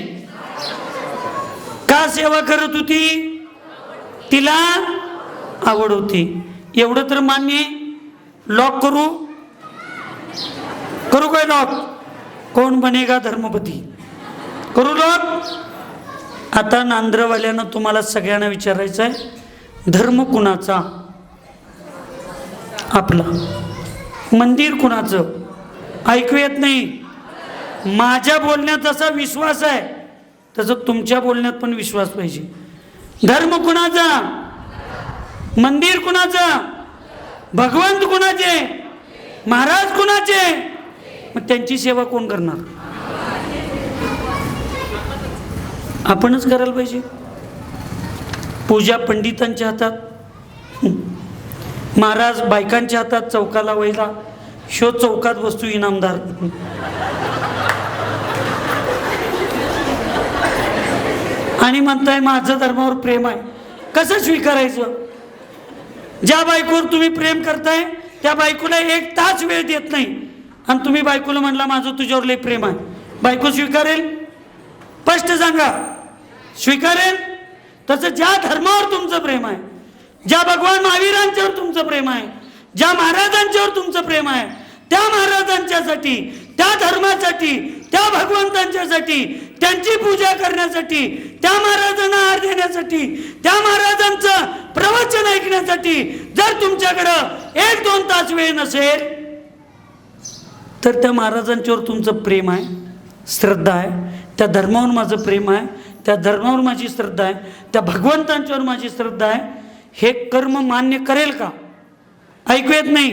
का सेवा करत होती, तिला आवड होती. एवढं तर मान्य आहे. लॉक करू काय लॉक, कोण बनेगा धर्मपती, करू लॉक. आता नांद्रवाल्यानं तुम्हाला सगळ्यांना विचारायचं आहे, धर्म कुणाचा, आपला. मंदिर कुणाचं ऐकू येत नाही. माझ्या बोलण्यात जसा विश्वास आहे तसं तुमच्या बोलण्यात पण विश्वास पाहिजे. धर्म कुणाचा, मंदिर कुणाचा, भगवंत कुणाचे, महाराज कुणाचे, मग त्यांची सेवा कोण करणार, आपणच करायला पाहिजे. पूजा पंडितांच्या हातात, महाराज बायकांच्या हातात चौकाला वळला, शो चौकात बसतो इनामदार. आणि म्हणताय माझं धर्मावर प्रेम आहे. कसं स्वीकारायचं? ज्या बायकोवर तुम्ही प्रेम करताय त्या बायकोला 1 तास वेळ देत नाही, आणि तुम्ही बायकोला म्हणला माझं तुझ्यावर लय प्रेम आहे, बायको स्वीकारेल? स्पष्ट सांगा, स्वीकारेल? तसं ज्या धर्मावर तुमचं प्रेम आहे, ज्या भगवान महावीरांच्यावर तुमचं प्रेम आहे, ज्या महाराजांच्यावर तुमचं प्रेम आहे, त्या महाराजांच्यासाठी, त्या धर्मासाठी, त्या भगवंतांच्यासाठी, त्यांची पूजा करण्यासाठी, त्या महाराजांना आहार देण्यासाठी, त्या महाराजांचं प्रवचन ऐकण्यासाठी जर तुमच्याकडं 1-2 तास वेळ नसेल तर त्या महाराजांच्यावर तुमचं प्रेम आहे, श्रद्धा आहे, त्या धर्मावर माझं प्रेम आहे, त्या धर्मावर माझी श्रद्धा आहे, त्या भगवंतांच्यावर माझी श्रद्धा आहे, हे कर्म मान्य करेल का? ऐकू येत नाही.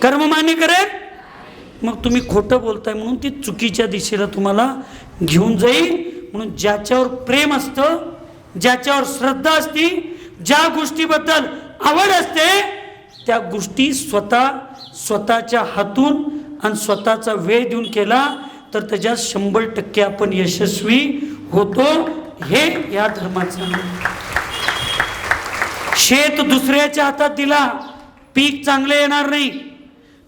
कर्म मान्य करेल? मग तुम्ही खोटं बोलताय म्हणून ती चुकीच्या दिशेला तुम्हाला घेऊन जाईल. म्हणून ज्याच्यावर प्रेम असतं, ज्याच्यावर श्रद्धा असती, ज्या गोष्टीबद्दल आवड असते, त्या गोष्टी स्वतःच्या हातून आणि स्वतःचा वेळ देऊन केला तर त्याच्यात 100% आपण यशस्वी होतो. हे या धर्माचं. शेत दुसऱ्याच्या हातात दिला पीक चांगले येणार नाही.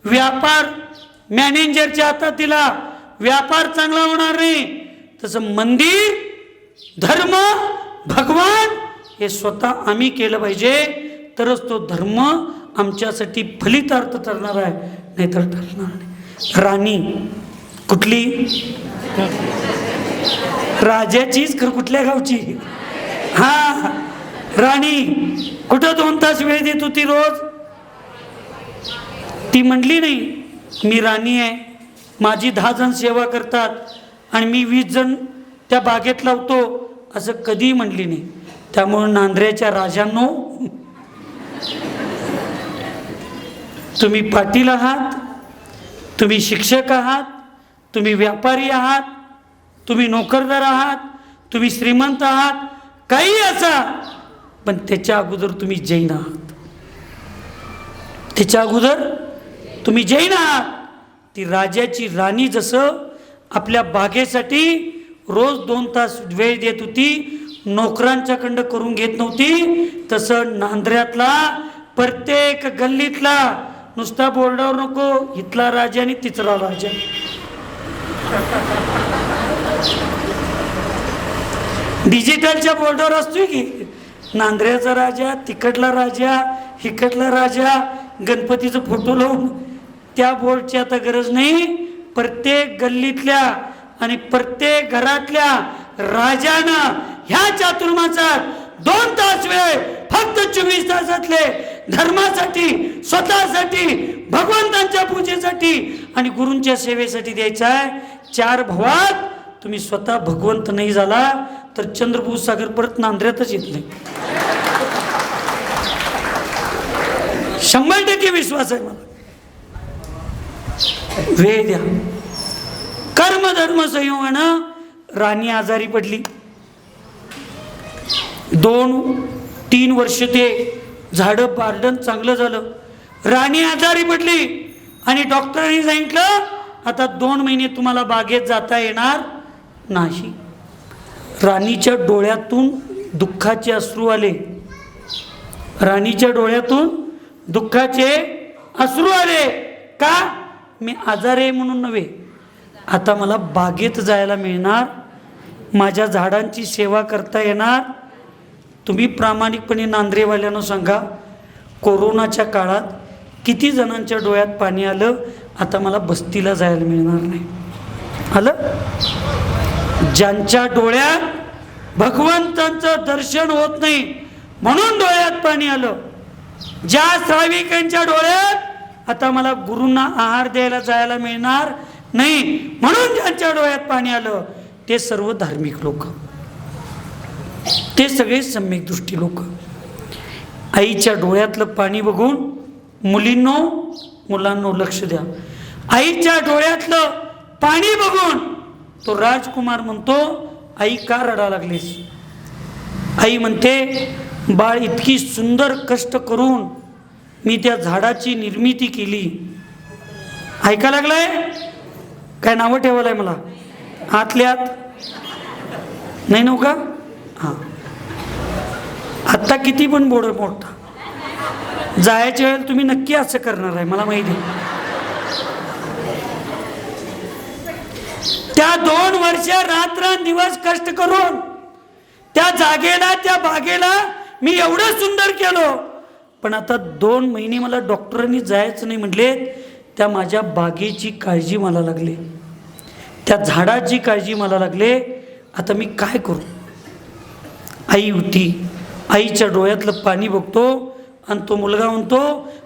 व्यापार मॅनेजरच्या हातात दिला व्यापार चांगला होणार नाही. तसं मंदिर, धर्म, भगवान हे स्वतः आम्ही केलं पाहिजे, तरच तो धर्म आमच्यासाठी फलितार्थ ठरणार आहे, नाहीतर ठरणार नाही. राणी कुठली? राजाचीच, खरं कुठल्या गावची? हा, राणी. कुठं 2 तास वेळ देत होती रोज? ती म्हणली नाही मी राणी आहे, माझी 10 जण सेवा करतात आणि मी 20 जण त्या बागेत लावतो, असं कधी म्हणली नाही. त्यामुळे नांद्र्याच्या राजांनो, तुम्ही पाटील आहात, तुम्ही शिक्षक आहात, तुम्ही व्यापारी आहात, तुम्ही नोकरदार आहात, तुम्ही श्रीमंत आहात, काही असा, पण त्याच्या अगोदर तुम्ही जैन आहात. त्याच्या अगोदर तुम्ही जैन आहात, ती राजाची राणी जसं आपल्या बागेसाठी रोज 2 तास वेळ देत होती, नोकरांच्याकडं करून घेत नव्हती, तसं नांद्र्यातला प्रत्येक गल्लीतला नुसता बोर्डावर नको, इथला राजा आणि तिथला राजा, डिजिटलच्या बोर्डावर असतोय की नांद्र्याचा राजा, तिकडला राजा, इकडला राजा, गणपतीचा फोटो लावून, त्या बोर्डची आता गरज नाही. प्रत्येक गल्लीतल्या आणि प्रत्येक घरातल्या राजानं ह्या चातुर्मासात 2 तास वेळ फक्त 24 तासातले धर्मासाठी, स्वतःसाठी, भगवंतांच्या पूजेसाठी आणि गुरूंच्या सेवेसाठी द्यायचा आहे. 4 भवात तुम्ही स्वतः भगवंत नाही झाला तर चंद्रपूर सागर परत नांद्र्यातच येत नाही. 100% विश्वास आहे मला. वेळ द्या. कर्म धर्म संयोगानं राणी आजारी पडली. 2-3 वर्ष ते झाडं पारडण चांगलं झालं. राणी आजारी पडली आणि डॉक्टरांनी सांगितलं आता 2 महिने तुम्हाला बागेत जाता येणार नाही. राणीच्या डोळ्यातून दुःखाचे अश्रू आले. राणीच्या डोळ्यातून दुःखाचे अश्रू आले. का? मी आजारी आहे म्हणून नव्हे, आता मला बागेत जायला मिळणार, माझ्या झाडांची सेवा करता येणार. तुम्ही प्रामाणिकपणे नांद्रेवाल्यांना सांगा, कोरोनाच्या काळात किती जणांच्या डोळ्यात पाणी आलं, आता मला बस्तीला जायला मिळणार नाही. आलं? ज्यांच्या डोळ्यात भगवंतांचं दर्शन होत नाही म्हणून डोळ्यात पाणी आलं, ज्या श्राविकांच्या डोळ्यात आता मला गुरूंना आहार द्यायला जायला मिळणार नाही म्हणून ज्यांच्या डोळ्यात पाणी आलं, ते सर्व धार्मिक लोक, ते सगळे सम्यक दृष्टी लोक. आईच्या डोळ्यातलं पाणी बघून मुलींनो, मुलांनो लक्ष द्या. आईच्या डोळ्यातलं पाणी बघून तो राजकुमार म्हणतो, आई का रडा लागलीस? आई म्हणते, बाळ इतकी सुंदर कष्ट करून मी त्या झाडाची निर्मिती केली. ऐका लागलाय काय? नावं ठेवायला मला आतल्यात नाही नव का? हां, आत्ता किती पण बोर्ड मोठा, जायच्या वेळेला तुम्ही नक्की असं करणार आहे मला माहिती आहे. त्या 2 वर्ष रात्रंदिवस कष्ट करून त्या जागेला, त्या बागेला मी एवढं सुंदर केलं, पण आता 2 महिने मला डॉक्टरांनी जायचं नाही म्हटले. त्या माझ्या बागेची काळजी मला लागली, त्या झाडाची काळजी मला लागले. आता मी काय करू? आई होती, आईच्या डोळ्यातलं पाणी बघतो आणि तो मुलगा म्हणतो,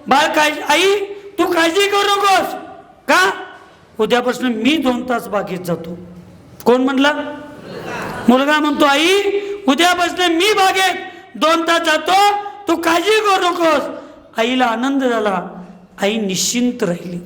बाळ काय आई तू काळजी करू नकोस. का? उद्यापासून मी 2 तास बागेत जातो. कोण म्हणला? मुलगा म्हणतो, आई उद्यापासून मी बागेत 2 तास जातो, तू काळजी करू नकोस. आईला आनंद झाला, आई निश्चिंत राहिली.